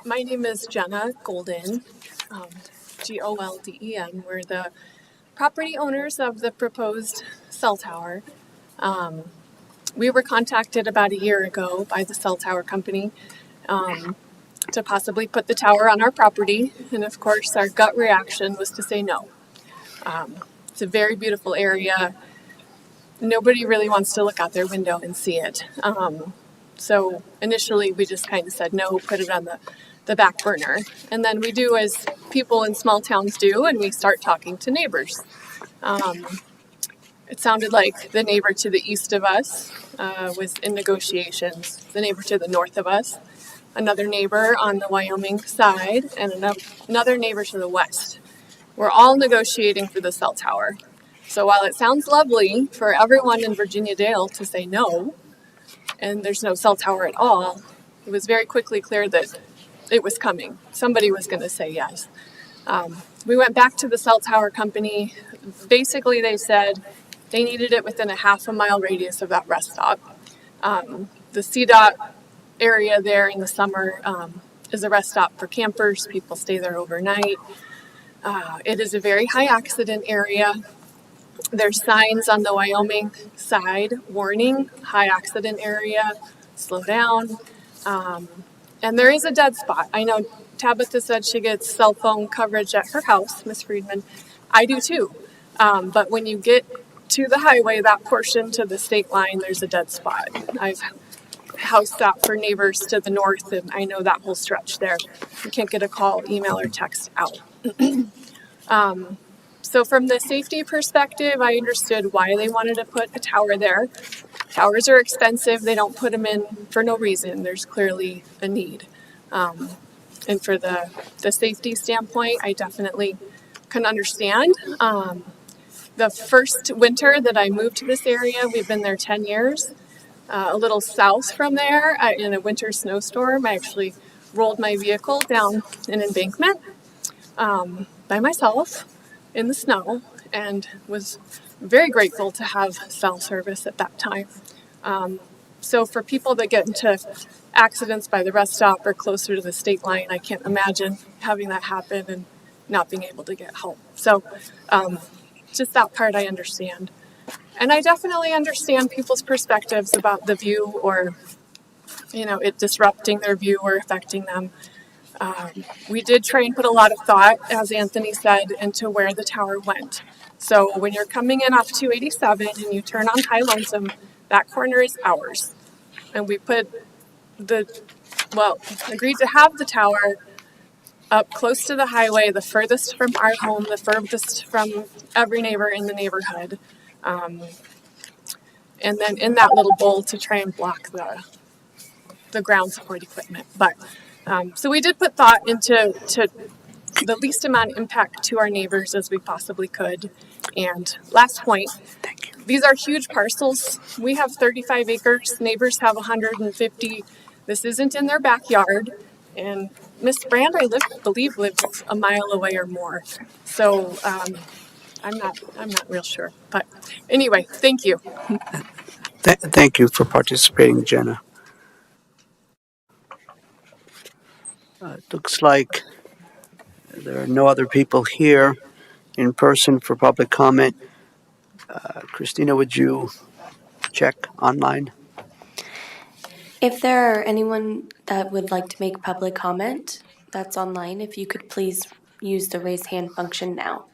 My name is Jenna Golden, Golden. We're the property owners of the proposed cell tower. We were contacted about a year ago by the cell tower company to possibly put the tower on our property. And of course, our gut reaction was to say no. It's a very beautiful area. Nobody really wants to look out their window and see it. So initially, we just kind of said no, put it on the back burner. And then we do as people in small towns do, and we start talking to neighbors. It sounded like the neighbor to the east of us was in negotiations, the neighbor to the north of us, another neighbor on the Wyoming side, and another neighbor to the west. We're all negotiating for the cell tower. So while it sounds lovely for everyone in Virginia Dale to say no, and there's no cell tower at all, it was very quickly clear that it was coming. Somebody was going to say yes. We went back to the cell tower company. Basically, they said they needed it within a half-a-mile radius of that rest stop. The CDOT area there in the summer is a rest stop for campers. People stay there overnight. It is a very high accident area. There's signs on the Wyoming side warning, high accident area, slow down. And there is a dead spot. I know Tabitha said she gets cell phone coverage at her house, Miss Friedman. I do too. But when you get to the highway, that portion to the state line, there's a dead spot. I've house sat for neighbors to the north, and I know that whole stretch there. You can't get a call, email, or text out. So from the safety perspective, I understood why they wanted to put a tower there. Towers are expensive. They don't put them in for no reason. There's clearly a need. And for the safety standpoint, I definitely can understand. The first winter that I moved to this area, we've been there 10 years. A little south from there, in a winter snowstorm, I actually rolled my vehicle down an embankment by myself in the snow and was very grateful to have cell service at that time. So for people that get into accidents by the rest stop or closer to the state line, I can't imagine having that happen and not being able to get home. So just that part I understand. And I definitely understand people's perspectives about the view or, it disrupting their view or affecting them. We did try and put a lot of thought, as Anthony said, into where the tower went. So when you're coming in off 287 and you turn on High Lonesome, that corner is ours. And we agreed to have the tower up close to the highway, the furthest from our home, the furthest from every neighbor in the neighborhood. And then in that little bowl to try and block the ground support equipment. But so we did put thought into the least amount of impact to our neighbors as we possibly could. And last point, these are huge parcels. We have 35 acres. Neighbors have 150. This isn't in their backyard. And Miss Brand, I believe, lives a mile away or more. So I'm not real sure. But anyway, thank you. Thank you for participating, Jenna. It looks like there are no other people here in person for public comment. Christina, would you check online? If there are anyone that would like to make public comment that's online, if you could please use the raise hand function now.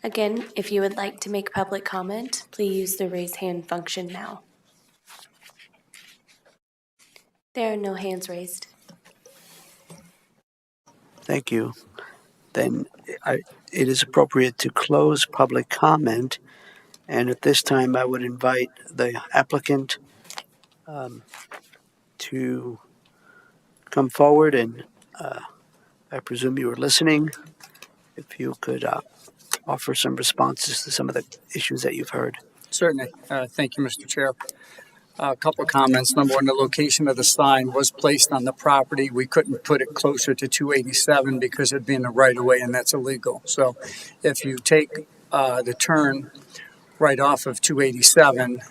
Again, if you would like to make public comment, please use the raise hand function now. There are no hands raised. Thank you. Then it is appropriate to close public comment. And at this time, I would invite the applicant to come forward, and I presume you were listening. If you could offer some responses to some of the issues that you've heard. Certainly. Thank you, Mr. Chair. A couple of comments. Number one, the location of the sign was placed on the property. We couldn't put it closer to 287 because it'd be in the right of way, and that's illegal. So if you take the turn right off of 287,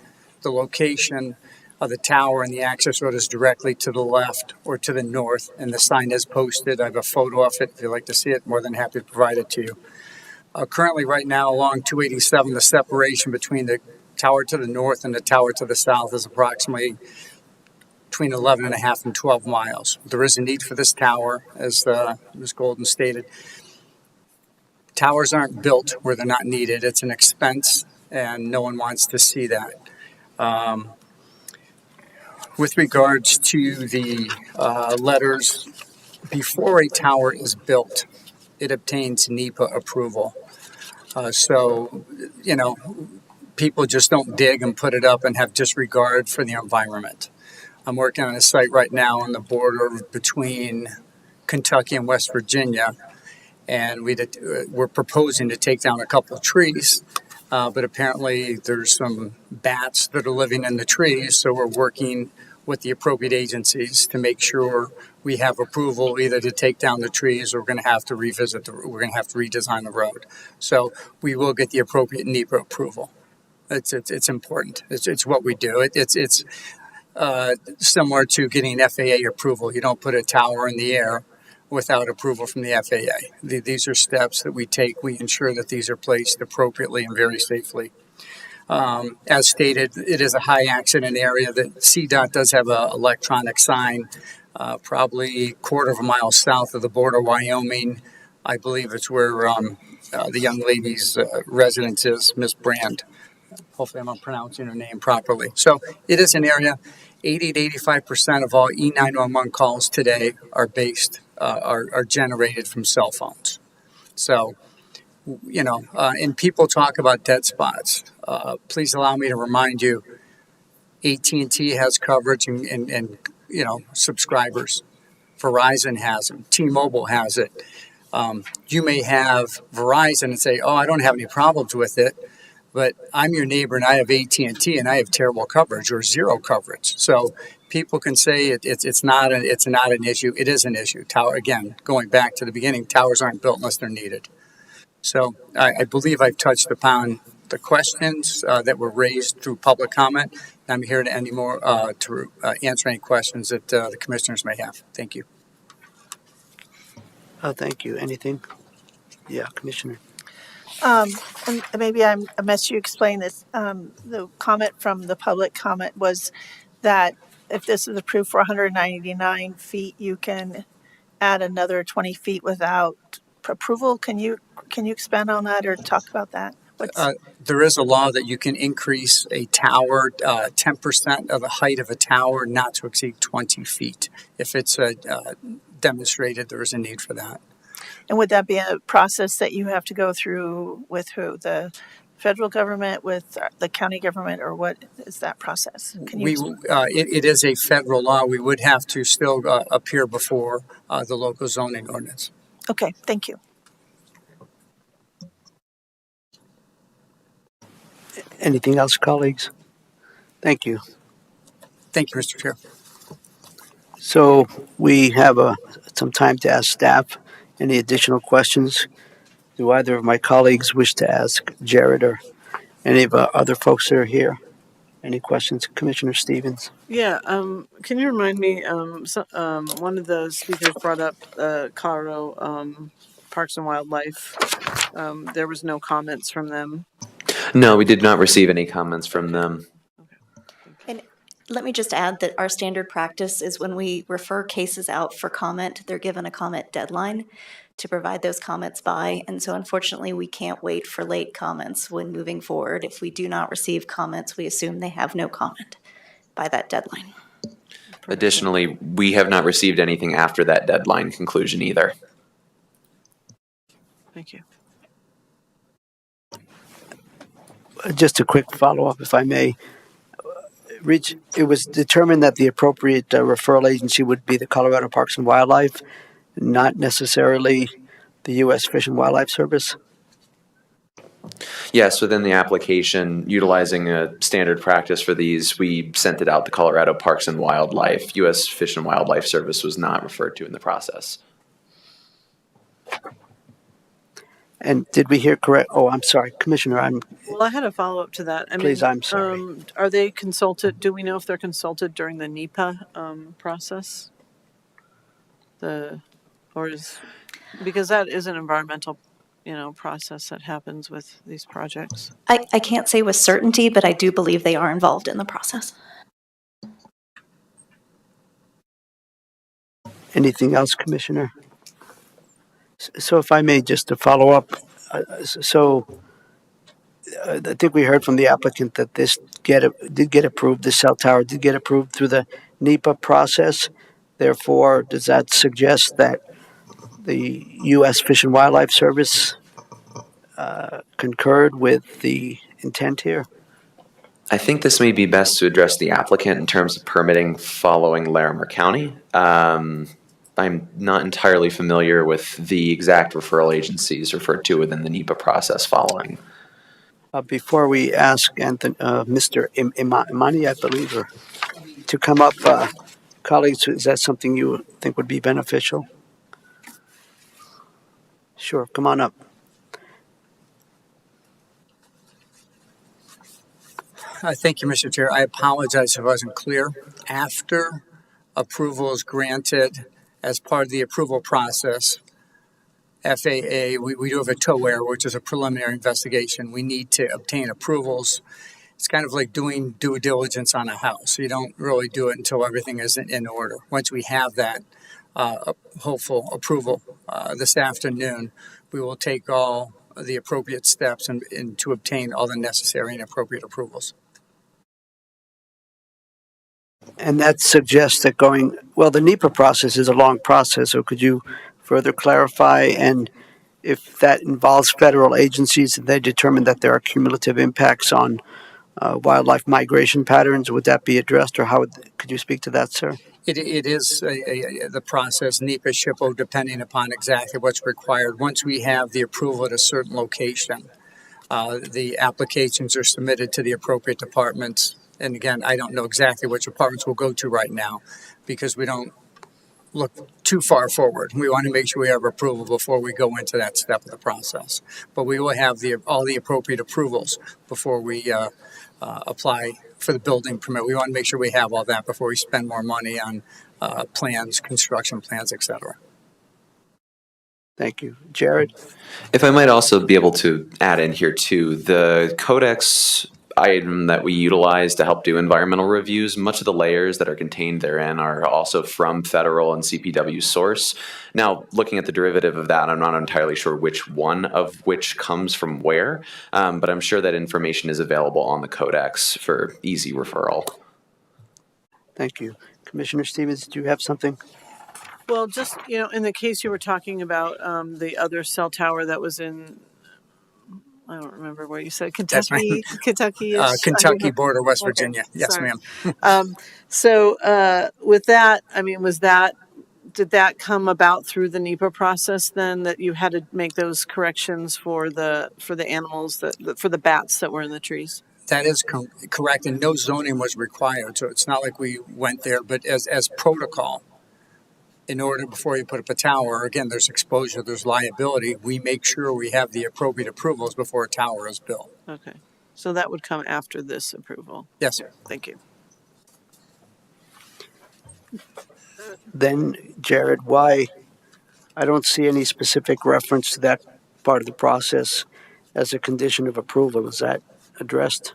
the location of the tower and the access road is directly to the left or to the north, and the sign is posted. I have a photo of it. If you'd like to see it, more than happy to provide it to you. Currently, right now, along 287, the separation between the tower to the north and the tower to the south is approximately between 11 and a half and 12 miles. There is a need for this tower, as Ms. Golden stated. Towers aren't built where they're not needed. It's an expense, and no one wants to see that. With regards to the letters, before a tower is built, it obtains NEPA approval. So, people just don't dig and put it up and have disregard for the environment. I'm working on a site right now on the border between Kentucky and West Virginia, and we're proposing to take down a couple of trees, but apparently there's some bats that are living in the trees, so we're working with the appropriate agencies to make sure we have approval either to take down the trees, or we're going to have to redesign the road. So we will get the appropriate NEPA approval. It's important. It's what we do. It's similar to getting FAA approval. You don't put a tower in the air without approval from the FAA. These are steps that we take. We ensure that these are placed appropriately and very safely. As stated, it is a high accident area. That CDOT does have an electronic sign, probably a quarter of a mile south of the border of Wyoming. I believe it's where the young lady's residence is, Miss Brand. Hopefully I'm pronouncing her name properly. So it is an area. 80 to 85% of all E911 calls today are generated from cell phones. So, and people talk about dead spots. Please allow me to remind you, AT&T has coverage and subscribers. Verizon has them. T-Mobile has it. You may have Verizon and say, "Oh, I don't have any problems with it," but I'm your neighbor and I have AT&T and I have terrible coverage or zero coverage. So people can say it's not an issue. It is an issue. Again, going back to the beginning, towers aren't built unless they're needed. So I believe I've touched upon the questions that were raised through public comment. I'm here to answer any questions that the commissioners may have. Thank you. Thank you. Anything? Yeah, Commissioner. And maybe I missed you explain this. The comment from the public comment was that if this is approved for 199 feet, you can add another 20 feet without approval. Can you expand on that or talk about that? There is a law that you can increase a tower 10% of the height of a tower not to exceed 20 feet. If it's demonstrated, there is a need for that. And would that be a process that you have to go through with who? The federal government, with the county government, or what is that process? It is a federal law. We would have to still appear before the local zoning ordinance. Okay, thank you. Anything else, colleagues? Thank you. Thank you, Mr. Chair. So we have some time to ask staff any additional questions. Do either of my colleagues wish to ask Jared or any of other folks that are here? Any questions, Commissioner Stevens? Yeah, can you remind me, one of the speakers brought up Colorado Parks and Wildlife. There was no comments from them. No, we did not receive any comments from them. And let me just add that our standard practice is when we refer cases out for comment, they're given a comment deadline to provide those comments by. And so unfortunately, we can't wait for late comments when moving forward. If we do not receive comments, we assume they have no comment by that deadline. Additionally, we have not received anything after that deadline conclusion either. Thank you. Just a quick follow-up, if I may. It was determined that the appropriate referral agency would be the Colorado Parks and Wildlife, not necessarily the U.S. Fish and Wildlife Service? Yes, within the application, utilizing a standard practice for these, we sent it out to Colorado Parks and Wildlife. U.S. Fish and Wildlife Service was not referred to in the process. And did we hear correct? Oh, I'm sorry, Commissioner. Well, I had a follow-up to that. Please, I'm sorry. Are they consulted? Do we know if they're consulted during the NEPA process? Because that is an environmental, process that happens with these projects. I can't say with certainty, but I do believe they are involved in the process. Anything else, Commissioner? So if I may, just to follow up, I think we heard from the applicant that this did get approved, the cell tower did get approved through the NEPA process. Therefore, does that suggest that the U.S. Fish and Wildlife Service concurred with the intent here? I think this may be best to address the applicant in terms of permitting following Larimer County. I'm not entirely familiar with the exact referral agencies referred to within the NEPA process following. Before we ask Mr. Imani, I believe, to come up, colleagues, is that something you think would be beneficial? Sure, come on up. Thank you, Mr. Chair. I apologize if I wasn't clear. After approval is granted, as part of the approval process, FAA, we do have a TOER, which is a preliminary investigation. We need to obtain approvals. It's kind of like doing due diligence on a house. You don't really do it until everything is in order. Once we have that hopeful approval this afternoon, we will take all the appropriate steps and to obtain all the necessary and appropriate approvals. And that suggests that the NEPA process is a long process, so could you further clarify? And if that involves federal agencies and they determine that there are cumulative impacts on wildlife migration patterns, would that be addressed, or could you speak to that, sir? It is the process, NEPA, SHPO, depending upon exactly what's required. Once we have the approval at a certain location, the applications are submitted to the appropriate departments. And again, I don't know exactly which departments we'll go to right now because we don't look too far forward. We want to make sure we have approval before we go into that step of the process. But we will have all the appropriate approvals before we apply for the building permit. We want to make sure we have all that before we spend more money on plans, construction plans, etc. Thank you. Jared? If I might also be able to add in here too, the codex item that we utilize to help do environmental reviews, much of the layers that are contained therein are also from federal and CPW source. Now, looking at the derivative of that, I'm not entirely sure which one of which comes from where, but I'm sure that information is available on the codex for easy referral. Thank you. Commissioner Stevens, do you have something? Well, just, in the case you were talking about, the other cell tower that was in, I don't remember where you said, Kentucky? Kentucky border, West Virginia. Yes, sorry. ma'am. So with that, did that come about through the NEPA process then, that you had to make those corrections for the animals, for the bats that were in the trees? That is correct, and no zoning was required, so it's not like we went there, but as protocol, in order, before you put up a tower, again, there's exposure, there's liability, we make sure we have the appropriate approvals before a tower is built. Okay. So that would come after this approval? Yes, sir. Thank you. Then, Jared, why I don't see any specific reference to that part of the process as a condition of approval. Is that addressed?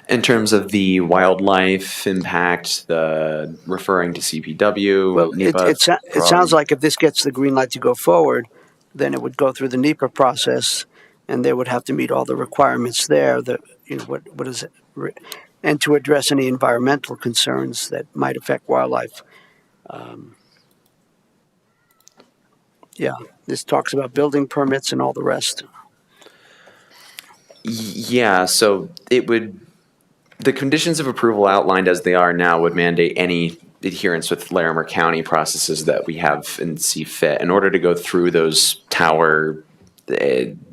In terms of the wildlife impact, the referring to CPW, Well, NEPA, it sounds like if this gets the green light to go forward, then it would go through the NEPA process, and they would have to meet all the requirements there. That what is it, and to address any environmental concerns that might affect wildlife. Yeah, this talks about building permits and all the rest. Yeah, so it would, the conditions of approval outlined as they are now would mandate any adherence with Larimer County processes that we have and see fit. In order to go through those tower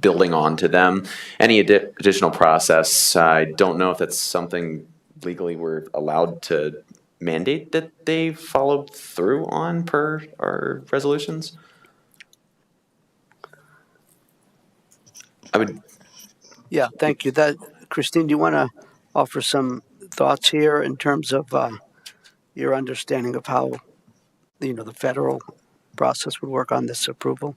building onto them, any additional process, I don't know if that's something legally we're allowed to mandate that they follow through on per our resolutions. I would. Yeah, thank you. That Christine, do you want to offer some thoughts here in terms of your understanding of how the federal process would work on this approval?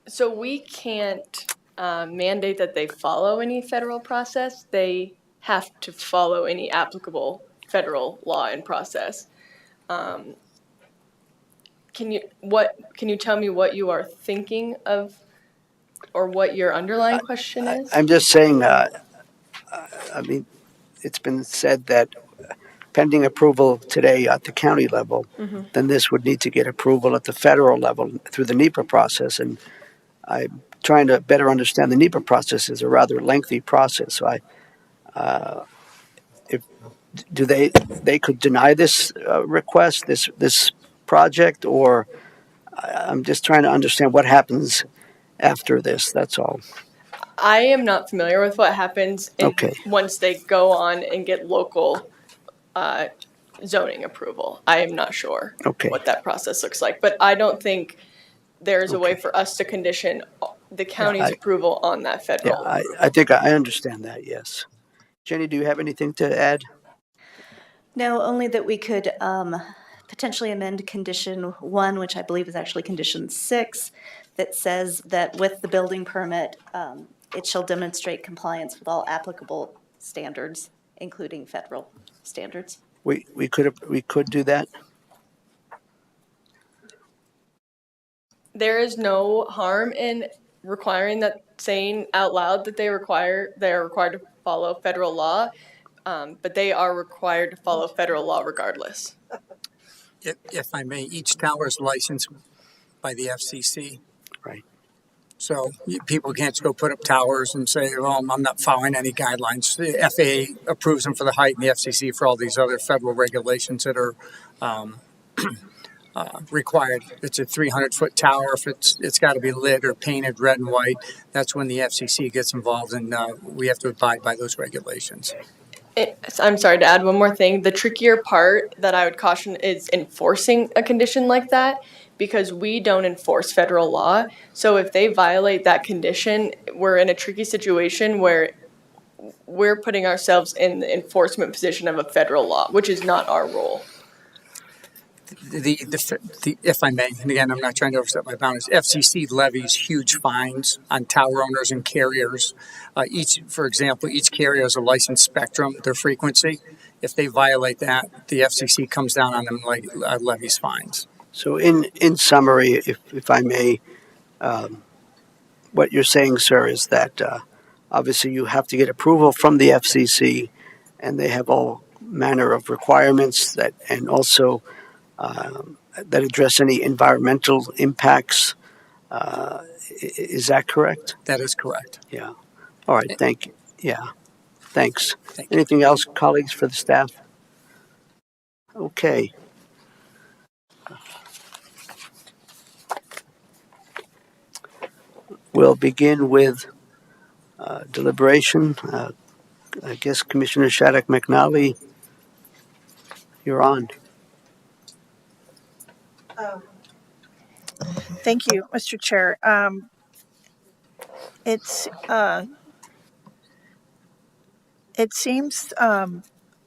So we can't mandate that they follow any federal process. They have to follow any applicable federal law and process. Can you tell me what you are thinking of, or what your underlying question is? I'm just saying. I mean, it's been said that pending approval today at the county level, then this would need to get approval at the federal level through the NEPA process. And I'm trying to better understand the NEPA process is a rather lengthy process. So they could deny this request, this project, or I'm just trying to understand what happens after this. That's all. I am not familiar with what happens once they go on and get local zoning approval. I am not sure what that process looks like, but I don't think there's a way for us to condition the county's approval on that federal approval. I think I understand that, yes. Jenny, do you have anything to add? No, only that we could potentially amend condition 1, which I believe is actually condition 6, that says that with the building permit, it shall demonstrate compliance with all applicable standards, including federal standards. We could do that. There is no harm in requiring that, saying out loud that they are required to follow federal law, but they are required to follow federal law regardless. If I may, each tower is licensed by the FCC. Right. So people can't just go put up towers and say, well, I'm not following any guidelines. The FAA approves them for the height and the FCC for all these other federal regulations that are required. It's a 300-foot tower. If it's got to be lit or painted red and white, that's when the FCC gets involved, and we have to abide by those regulations. I'm sorry, to add one more thing. The trickier part that I would caution is enforcing a condition like that, because we don't enforce federal law. So if they violate that condition, we're in a tricky situation where we're putting ourselves in the enforcement position of a federal law, which is not our role. If I may, and again, I'm not trying to overstep my boundaries, FCC levies huge fines on tower owners and carriers. For example, each carrier has a licensed spectrum, their frequency. If they violate that, the FCC comes down on them like levies fines. So in summary, if I may, what you're saying, sir, is that obviously you have to get approval from the FCC, and they have all manner of requirements and also that address any environmental impacts. Is that correct? That is correct. Yeah. All right. Thank you. Yeah. Thanks. Anything else, colleagues, for the staff? Okay. We'll begin with deliberation. I guess Commissioner Shattuck McNally, you're on. Thank you, Mr. Chair. It seems,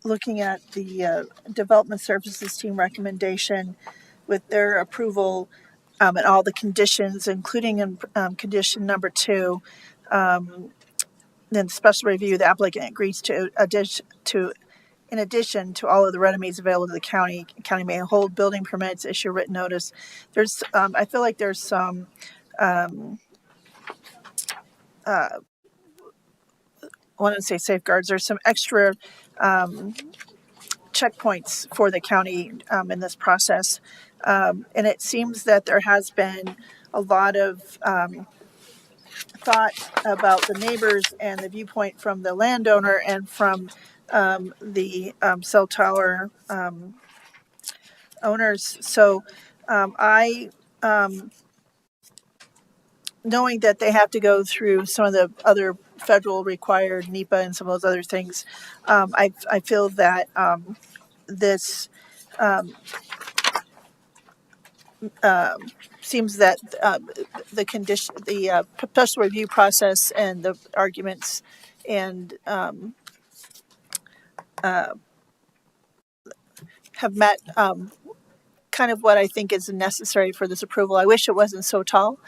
looking at the Development Services Team recommendation with their approval and all the conditions, including condition number 2, then special review, the applicant agrees in addition to all of the remedies available to the county may hold building permits, issue written notice. There's, I feel like there's some, I want to say safeguards. There's some extra checkpoints for the county in this process. And it seems that there has been a lot of thought about the neighbors and the viewpoint from the landowner and from the cell tower owners. So I, knowing that they have to go through some of the other federal required NEPA and some of those other things, I feel that this seems that the condition, the special review process and the arguments and have met kind of what I think is necessary for this approval. I wish it wasn't so tall,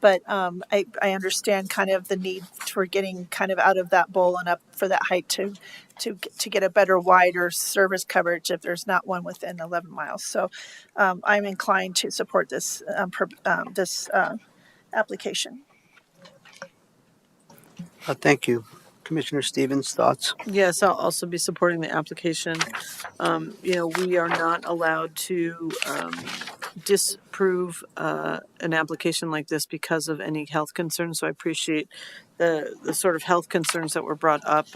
but I understand kind of the need for getting kind of out of that bowl and up for that height to get a better, wider service coverage if there's not one within 11 miles. So I'm inclined to support this application. Thank you. Commissioner Stevens, thoughts? Yes, I'll also be supporting the application. We are not allowed to disprove an application like this because of any health concerns. So I appreciate the sort of health concerns that were brought up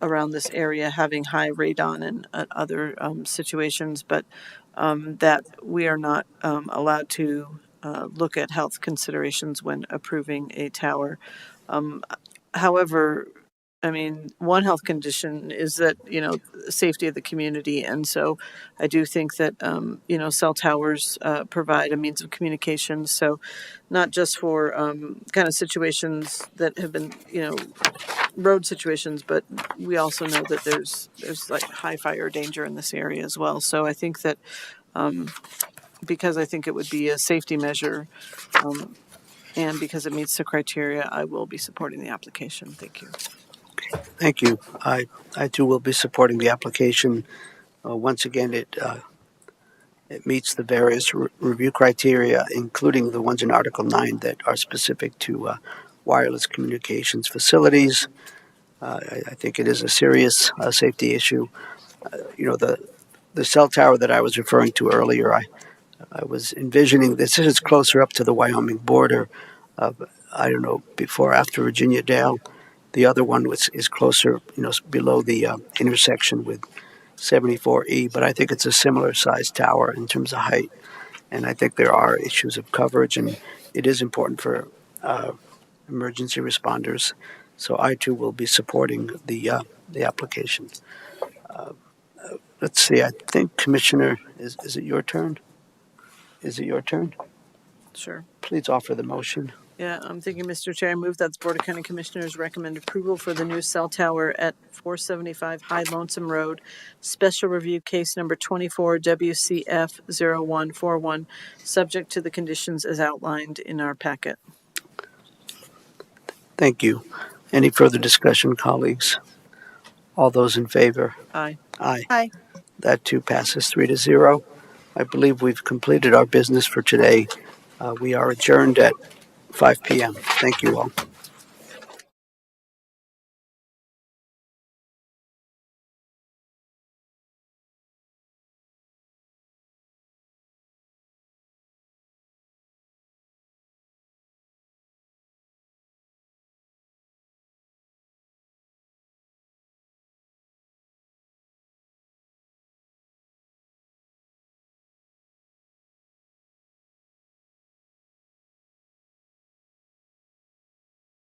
around this area, having high radon and other situations, but that we are not allowed to look at health considerations when approving a tower. However, I mean, one health condition is that, safety of the community. And so I do think that, cell towers provide a means of communication. So not just for kind of situations that have been, road situations, but we also know that there's like high fire danger in this area as well. So I think that because I think it would be a safety measure, and because it meets the criteria, I will be supporting the application. Thank you. Thank you. I too will be supporting the application. Once again, it meets the various review criteria, including the ones in Article 9 that are specific to wireless communications facilities. I think it is a serious safety issue. The cell tower that I was referring to earlier, I was envisioning this is closer up to the Wyoming border. I don't know, before or after Virginia Dale. The other one is closer, below the intersection with 74E, but I think it's a similar sized tower in terms of height. And I think there are issues of coverage, and it is important for emergency responders. So I too will be supporting the application. Let's see. I think Commissioner, is it your turn? Is it your turn? Sure. Please offer the motion. Yeah, I'm thinking, Mr. Chair, I move that the Board of County Commissioners recommend approval for the new cell tower at 475 High Lonesome Road, special review case number 24 WCF 0141, subject to the conditions as outlined in our packet. Thank you. Any further discussion, colleagues? All those in favor? Aye. Aye. Aye. That too passes 3-0. I believe we've completed our business for today. We are adjourned at 5 p.m. Thank you all.